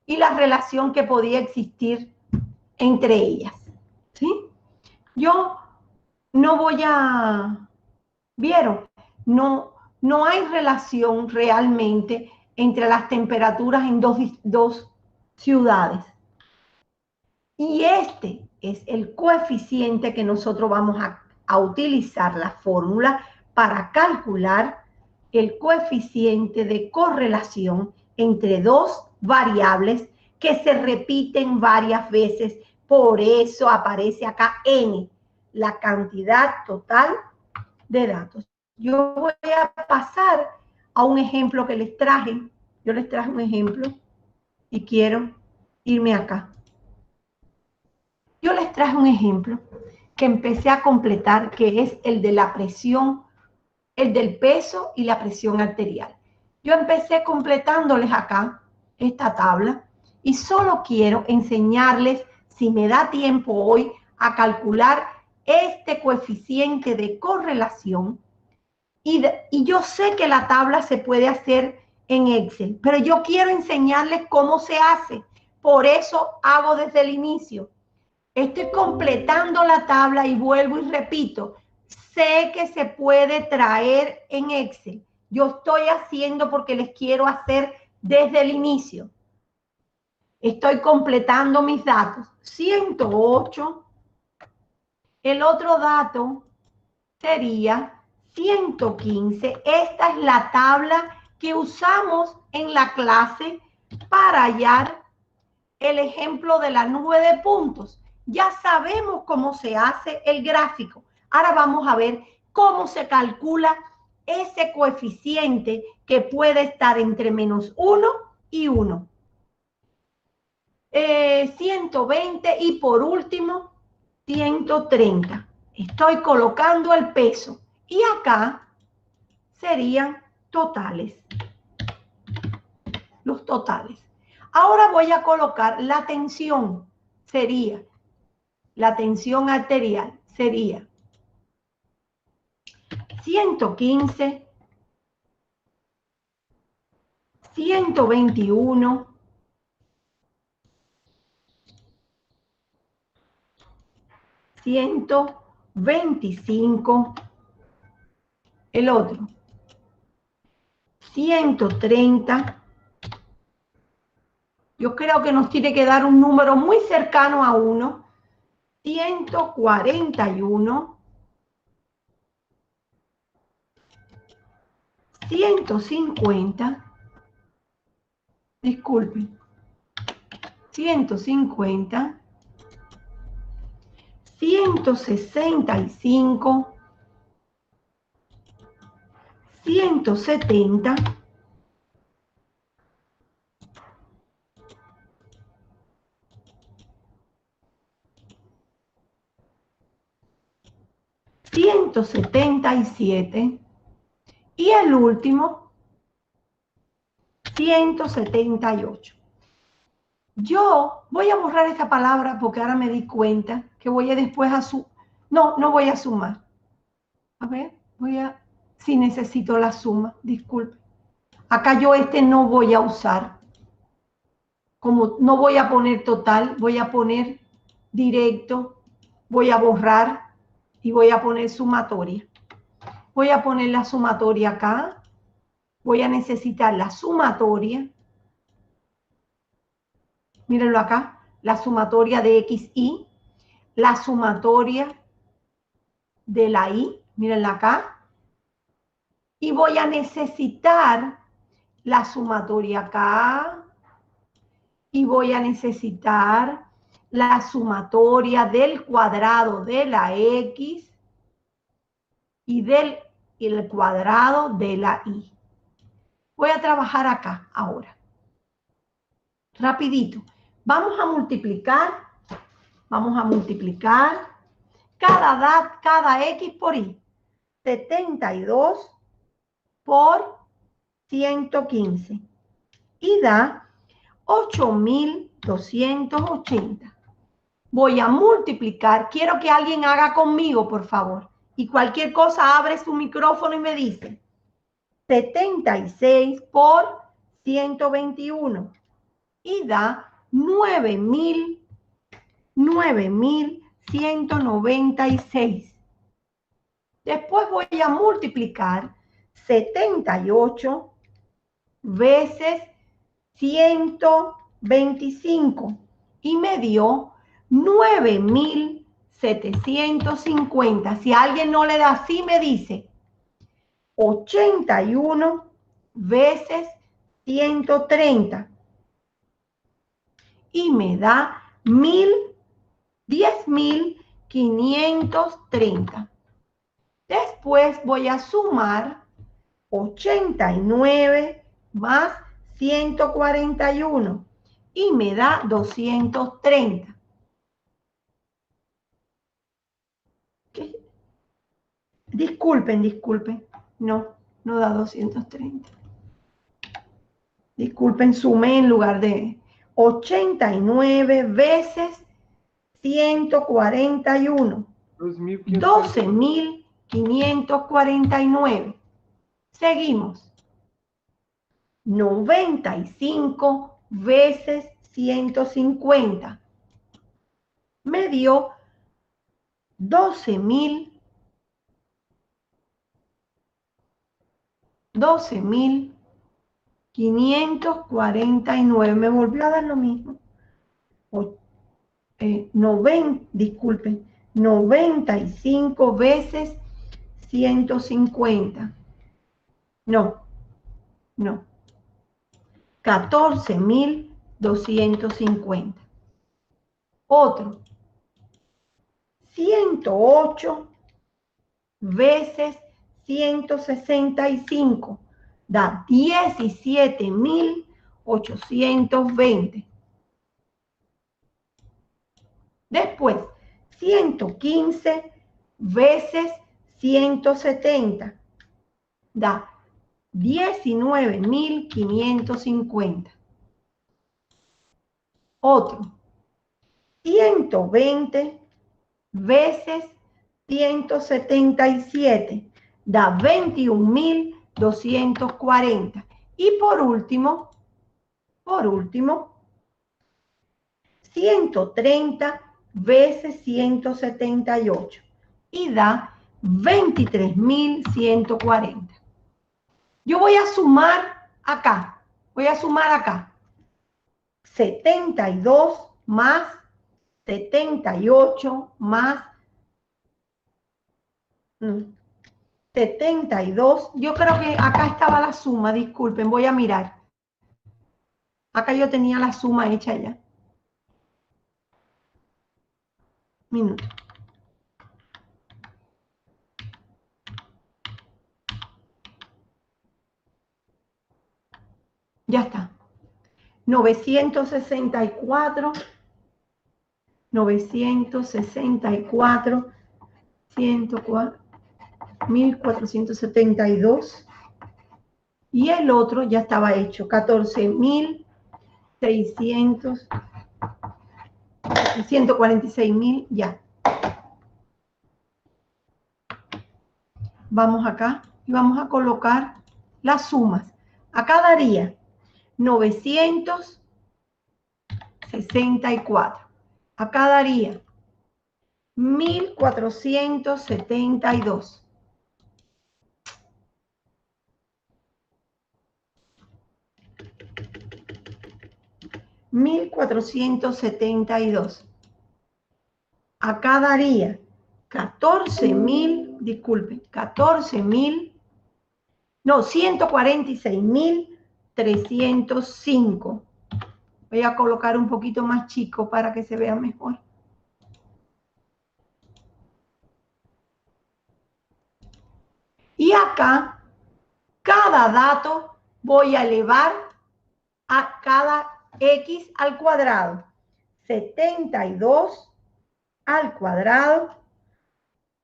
y la relación que podía existir entre ellas. ¿Sí? Yo no voy a... ¿Vieron? No hay relación realmente entre las temperaturas en dos ciudades. Y este es el coeficiente que nosotros vamos a utilizar la fórmula para calcular el coeficiente de correlación entre dos variables que se repiten varias veces. Por eso aparece acá N, la cantidad total de datos. Yo voy a pasar a un ejemplo que les traje. Yo les traje un ejemplo y quiero irme acá. Yo les traje un ejemplo que empecé a completar, que es el de la presión, el del peso y la presión arterial. Yo empecé completándoles acá esta tabla y solo quiero enseñarles, si me da tiempo hoy, a calcular este coeficiente de correlación. Y yo sé que la tabla se puede hacer en Excel, pero yo quiero enseñarles cómo se hace. Por eso hago desde el inicio. Estoy completando la tabla y vuelvo y repito. Sé que se puede traer en Excel. Yo estoy haciendo porque les quiero hacer desde el inicio. Estoy completando mis datos. 108. El otro dato sería 115. Esta es la tabla que usamos en la clase para hallar el ejemplo de la nube de puntos. Ya sabemos cómo se hace el gráfico. Ahora vamos a ver cómo se calcula ese coeficiente que puede estar entre menos 1 y 1. 120 y por último 130. Estoy colocando el peso y acá serían totales. Los totales. Ahora voy a colocar la tensión. Sería la tensión arterial. Sería 115, 121, 125, el otro 130. Yo creo que nos tiene que dar un número muy cercano a 1. 141, 150, disculpen, 150, 165, 170, 177 y el último 178. Yo voy a borrar esta palabra porque ahora me di cuenta que voy a después a sumar. No voy a sumar. A ver, si necesito la suma, disculpe. Acá yo no voy a usar. Como no voy a poner total, voy a poner directo, voy a borrar y voy a poner sumatoria. Voy a poner la sumatoria acá. Voy a necesitar la sumatoria. Mírenlo acá. La sumatoria de X, Y. La sumatoria de la Y. Mírenla acá. Y voy a necesitar la sumatoria acá. Y voy a necesitar la sumatoria del cuadrado de la X y el cuadrado de la Y. Voy a trabajar acá ahora. Rapidito. Vamos a multiplicar. Vamos a multiplicar cada X por Y. 72 por 115. Y da 8.280. Voy a multiplicar. Quiero que alguien haga conmigo, por favor. Y cualquier cosa, abre su micrófono y me dice. 76 por 121. Y da 9.196. Después voy a multiplicar 78 veces 125 y me dio 9.750. Si a alguien no le da así, me dice 81 veces 130 y me da 10.530. Después voy a sumar 89 más 141 y me da 230. ¿Qué? Disculpen. No da 230. Disculpen, sumé en lugar de 89 veces 141. 12.549. Seguimos. 95 veces 150. Me dio 12.549. Me volvió a dar lo mismo. 95 veces 150. No. 14.250. Otro. 108 veces 165 da 17.820. Después, 115 veces 170 da 19.550. Otro. 120 veces 177 da 21.240. Y por último, 130 veces 178 y da 23.140. Yo voy a sumar acá. 72 más 78 más 72. Yo creo que acá estaba la suma, disculpen, voy a mirar. Acá yo tenía la suma hecha ya. Minuto. Ya está. 964, 104, 1472. Y el otro ya estaba hecho, 14.600, 146.000 ya. Vamos acá y vamos a colocar las sumas. Acá daría 964. Acá daría 1.472. Acá daría 146.305. Voy a colocar un poquito más chico para que se vea mejor. Y acá, cada dato voy a elevar a cada x al cuadrado. 72 al cuadrado,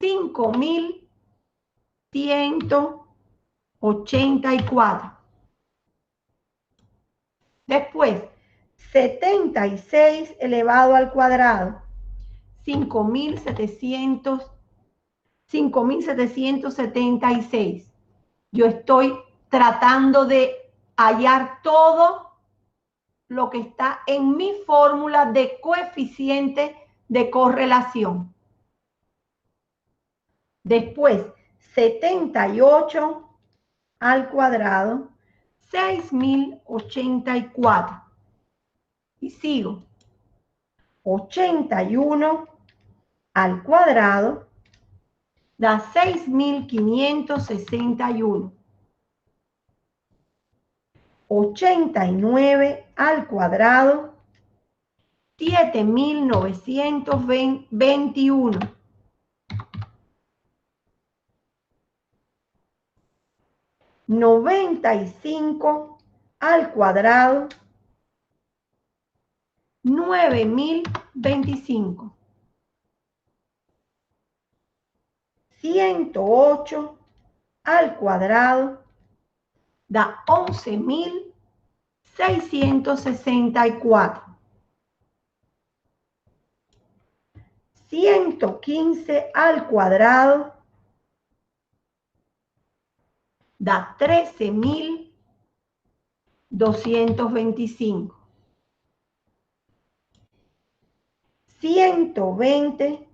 5.184. Después, 76 elevado al cuadrado, 5.776. Yo estoy tratando de hallar todo lo que está en mi fórmula de coeficiente de correlación. Después, 78 al cuadrado, 6.084. Y sigo. 81 al cuadrado da 6.561. 89 al cuadrado, 7.921. 95 al cuadrado, 9025. 108 al cuadrado da 11.664. 115 al cuadrado da 13.225. 120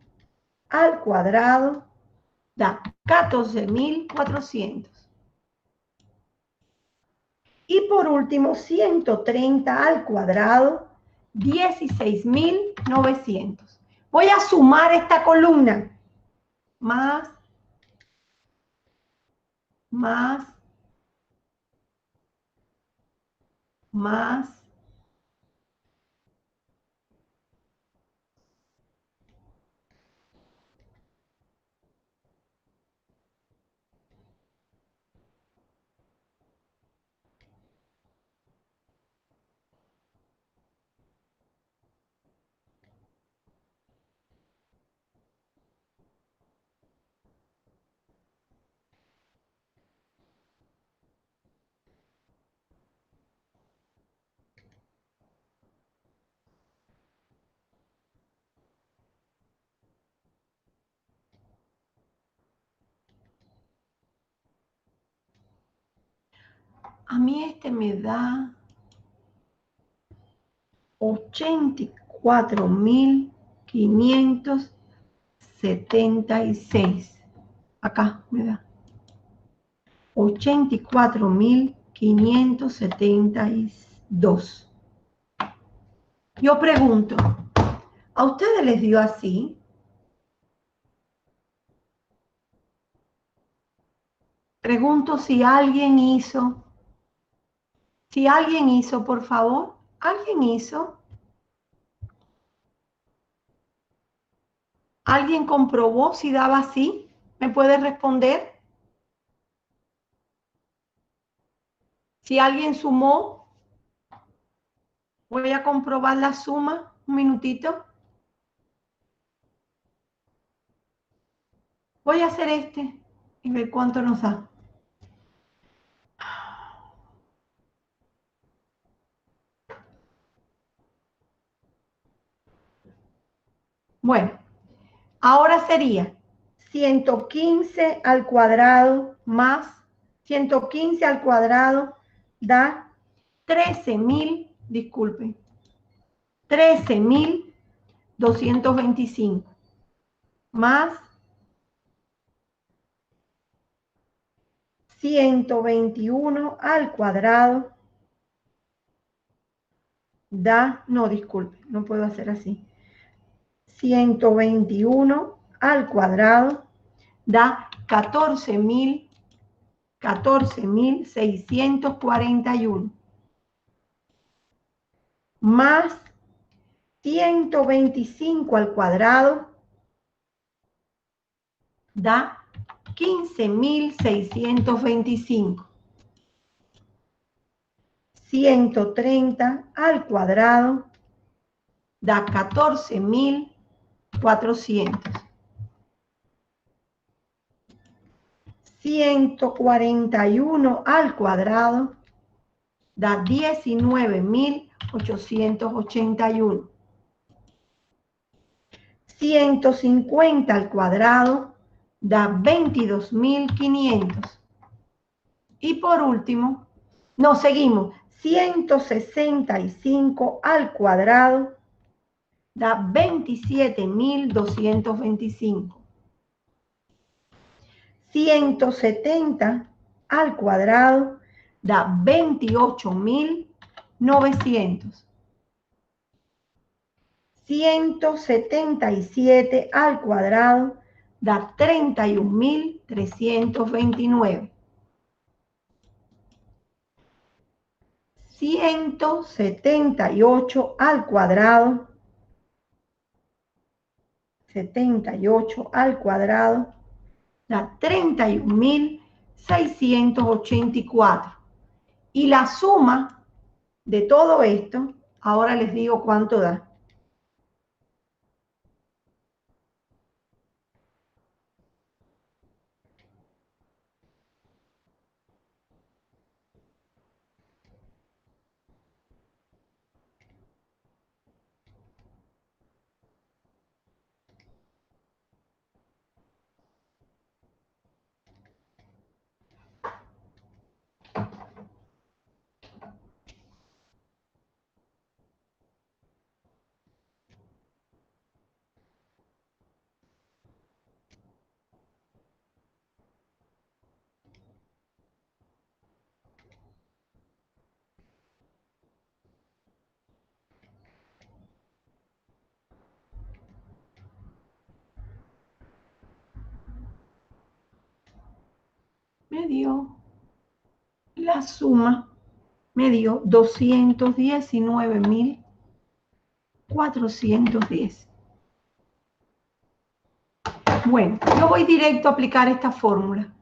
al cuadrado da 14.400. Y por último, 130 al cuadrado, 16.900. Voy a sumar esta columna. Más, más, más. A mí este me da 84.576. Acá me da 84.572. Yo pregunto, ¿a ustedes les dio así? Pregunto si alguien hizo. Si alguien hizo, por favor. ¿Alguien hizo? ¿Alguien comprobó si daba así? ¿Me puede responder? Si alguien sumó, voy a comprobar la suma. Un minutito. Voy a hacer este y ver cuánto nos da. Bueno, ahora sería 115 al cuadrado más 115 al cuadrado da 13.000, disculpen, 13.225 más 121 al cuadrado da, no, disculpe, no puedo hacer así. 121 al cuadrado da 14.641 más 125 al cuadrado da 15.625. 130 al cuadrado da 14.400. 141 al cuadrado da 19.881. 150 al cuadrado da 22.500. Y por último, nos seguimos, 165 al cuadrado da 27.225. 170 al cuadrado da 28.900. 177 al cuadrado da 31.329. 178 al cuadrado, 78 al cuadrado da 31.6 684. Y la suma de todo esto, ahora les digo cuánto da. Me dio la suma, me dio 219.410. Bueno, yo voy directo a aplicar esta fórmula.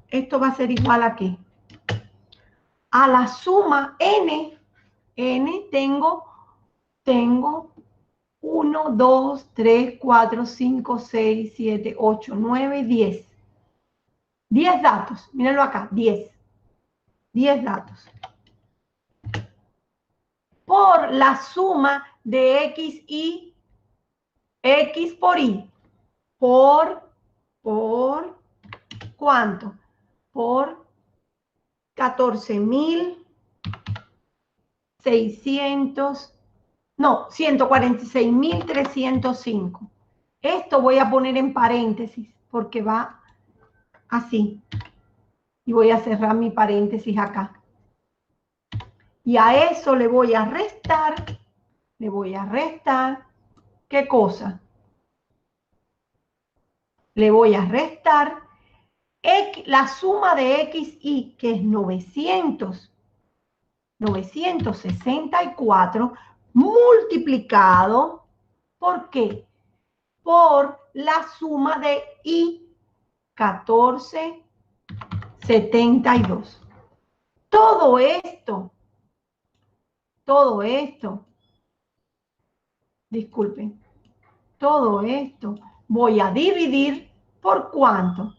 Esto va a ser igual a ¿qué? A la suma n. N tengo 1, 2, 3, 4, 5, 6, 7, 8, 9, 10. 10 datos. Mírenlo acá, 10. 10 datos. Por la suma de x y x por y. Por ¿cuánto? Por 14.600, no, 146.305. Esto voy a poner en paréntesis porque va así. Y voy a cerrar mi paréntesis acá. Y a eso le voy a restar, ¿qué cosa? Le voy a restar la suma de x y, que es 964, multiplicado, ¿por qué? Por la suma de y, 1472. Todo esto, disculpen, todo esto voy a dividir por ¿cuánto?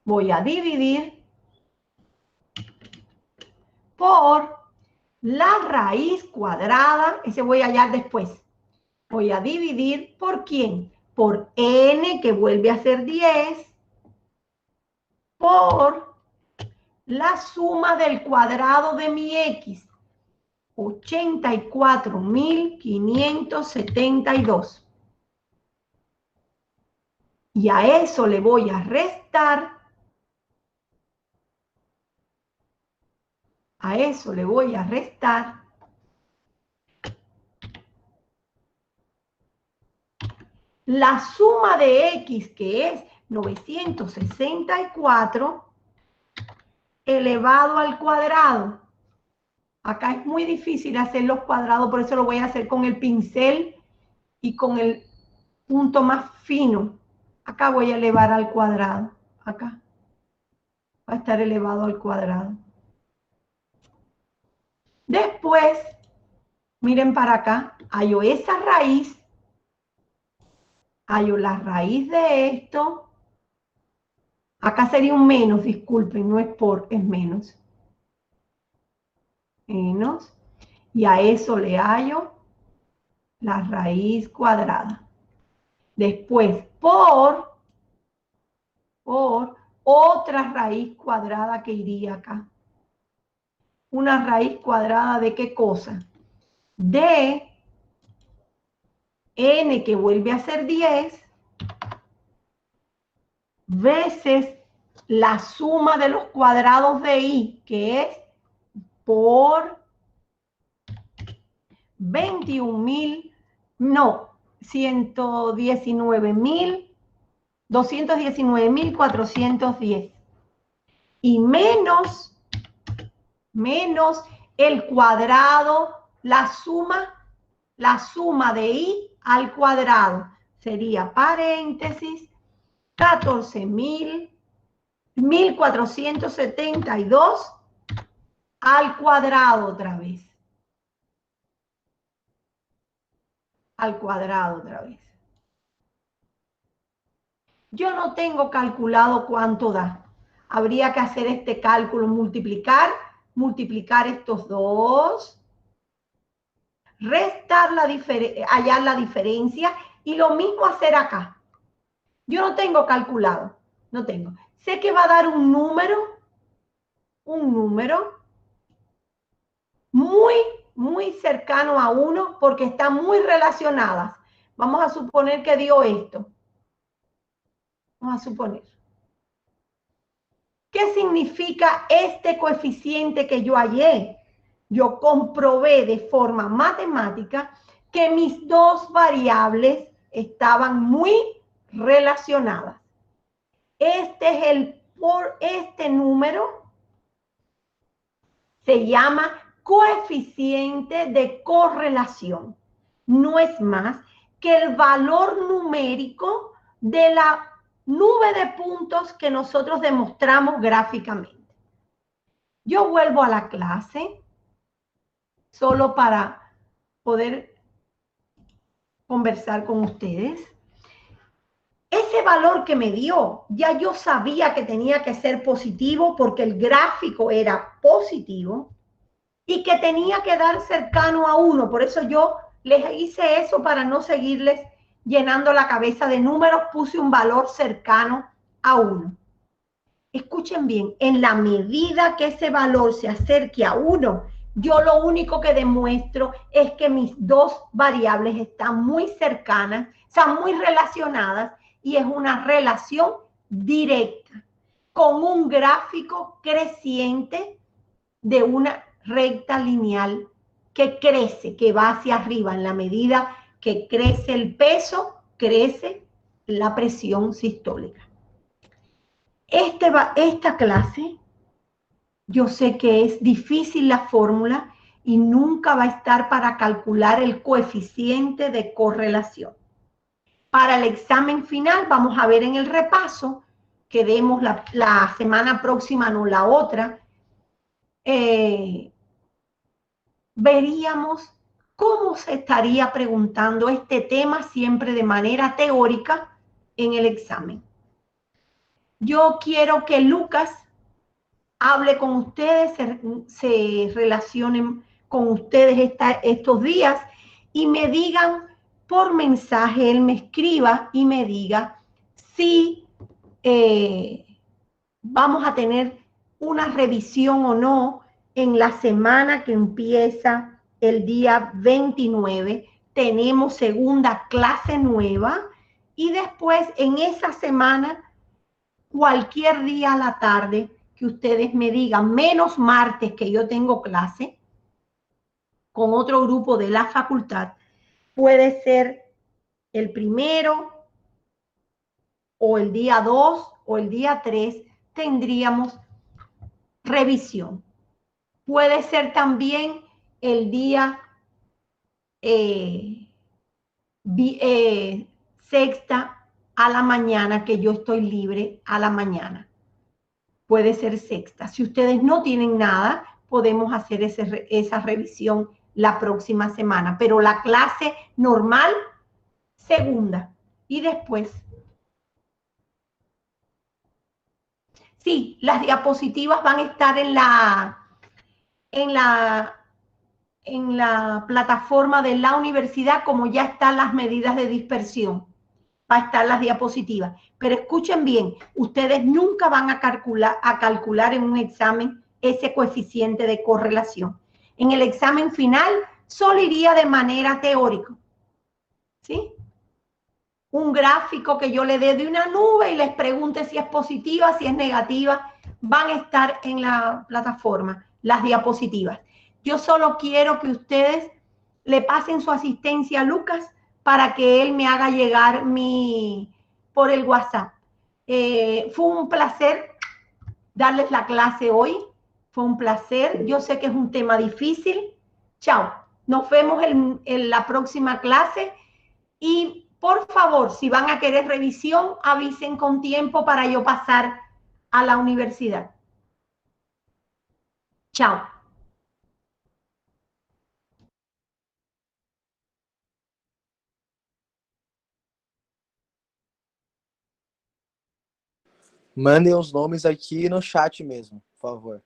Voy a dividir por la raíz cuadrada, ese voy a hallar después. Voy a dividir por ¿quién? Por n, que vuelve a ser 10, por la suma del cuadrado de mi x, 84.572. Y a eso le voy a restar, la suma de x, que es 964, elevado al cuadrado. Acá es muy difícil hacer los cuadrados, por eso lo voy a hacer con el pincel y con el punto más fino. Acá voy a elevar al cuadrado. Acá va a estar elevado al cuadrado. Después, miren para acá, hallo esa raíz, hallo la raíz de esto. Acá sería un menos, disculpen, no es por, es menos. Menos. Y a eso le hallo la raíz cuadrada. Después, por otra raíz cuadrada que iría acá. Una raíz cuadrada de ¿qué cosa? De n, que vuelve a ser 10, veces la suma de los cuadrados de y, que es por 219.410. Y menos el cuadrado, la suma de y al cuadrado. Sería paréntesis 14.000 1472 al cuadrado otra vez. Al cuadrado otra vez. Yo no tengo calculado cuánto da. Habría que hacer este cálculo, multiplicar estos dos, restar hallar la diferencia y lo mismo hacer acá. Yo no tengo calculado, no tengo. Sé que va a dar un número muy cercano a 1 porque están muy relacionadas. Vamos a suponer que dio esto. Vamos a suponer. ¿Qué significa este coeficiente que yo hallé? Yo comprobé de forma matemática que mis dos variables estaban muy relacionadas. Este número se llama coeficiente de correlación. No es más que el valor numérico de la nube de puntos que nosotros demostramos gráficamente. Yo vuelvo a la clase solo para poder conversar con ustedes. Ese valor que me dio, ya yo sabía que tenía que ser positivo porque el gráfico era positivo y que tenía que dar cercano a 1. Por eso yo les hice eso para no seguirles llenando la cabeza de números, puse un valor cercano a 1. Escuchen bien, en la medida que ese valor se acerque a 1, yo lo único que demuestro es que mis dos variables están muy cercanas, están muy relacionadas y es una relación directa con un gráfico creciente de una recta lineal que crece, que va hacia arriba. En la medida que crece el peso, crece la presión sistólica. Esta clase, yo sé que es difícil la fórmula y nunca va a estar para calcular el coeficiente de correlación. Para el examen final, vamos a ver en el repaso, que demos la semana próxima, no la otra, veríamos cómo se estaría preguntando este tema siempre de manera teórica en el examen. Yo quiero que Lucas hable con ustedes, se relacionen con ustedes estos días y me digan por mensaje, él me escriba y me diga si vamos a tener una revisión o no en la semana que empieza el día 29. Tenemos segunda clase nueva y después en esa semana, cualquier día a la tarde que ustedes me digan, menos martes que yo tengo clase con otro grupo de la facultad, puede ser el primero o el día 2 o el día 3, tendríamos revisión. Puede ser también el día sexta a la mañana, que yo estoy libre a la mañana. Puede ser sexta. Si ustedes no tienen nada, podemos hacer esa revisión la próxima semana. Pero la clase normal, segunda. Y después, sí, las diapositivas van a estar en la plataforma de la universidad, como ya están las medidas de dispersión. Va a estar las diapositivas. Pero escuchen bien, ustedes nunca van a calcular en un examen ese coeficiente de correlación. En el examen final solo iría de manera teórica. ¿Sí? Un gráfico que yo le dé de una nube y les pregunte si es positiva, si es negativa, van a estar en la plataforma, las diapositivas. Yo solo quiero que ustedes le pasen su asistencia a Lucas para que él me haga llegar por el WhatsApp. Fue un placer darles la clase hoy. Fue un placer. Yo sé que es un tema difícil. Chao. Nos vemos en la próxima clase. Y por favor, si van a querer revisión, avisen con tiempo para yo pasar a la universidad. Chao. Mandem os nomes aqui no chat mesmo, por favor.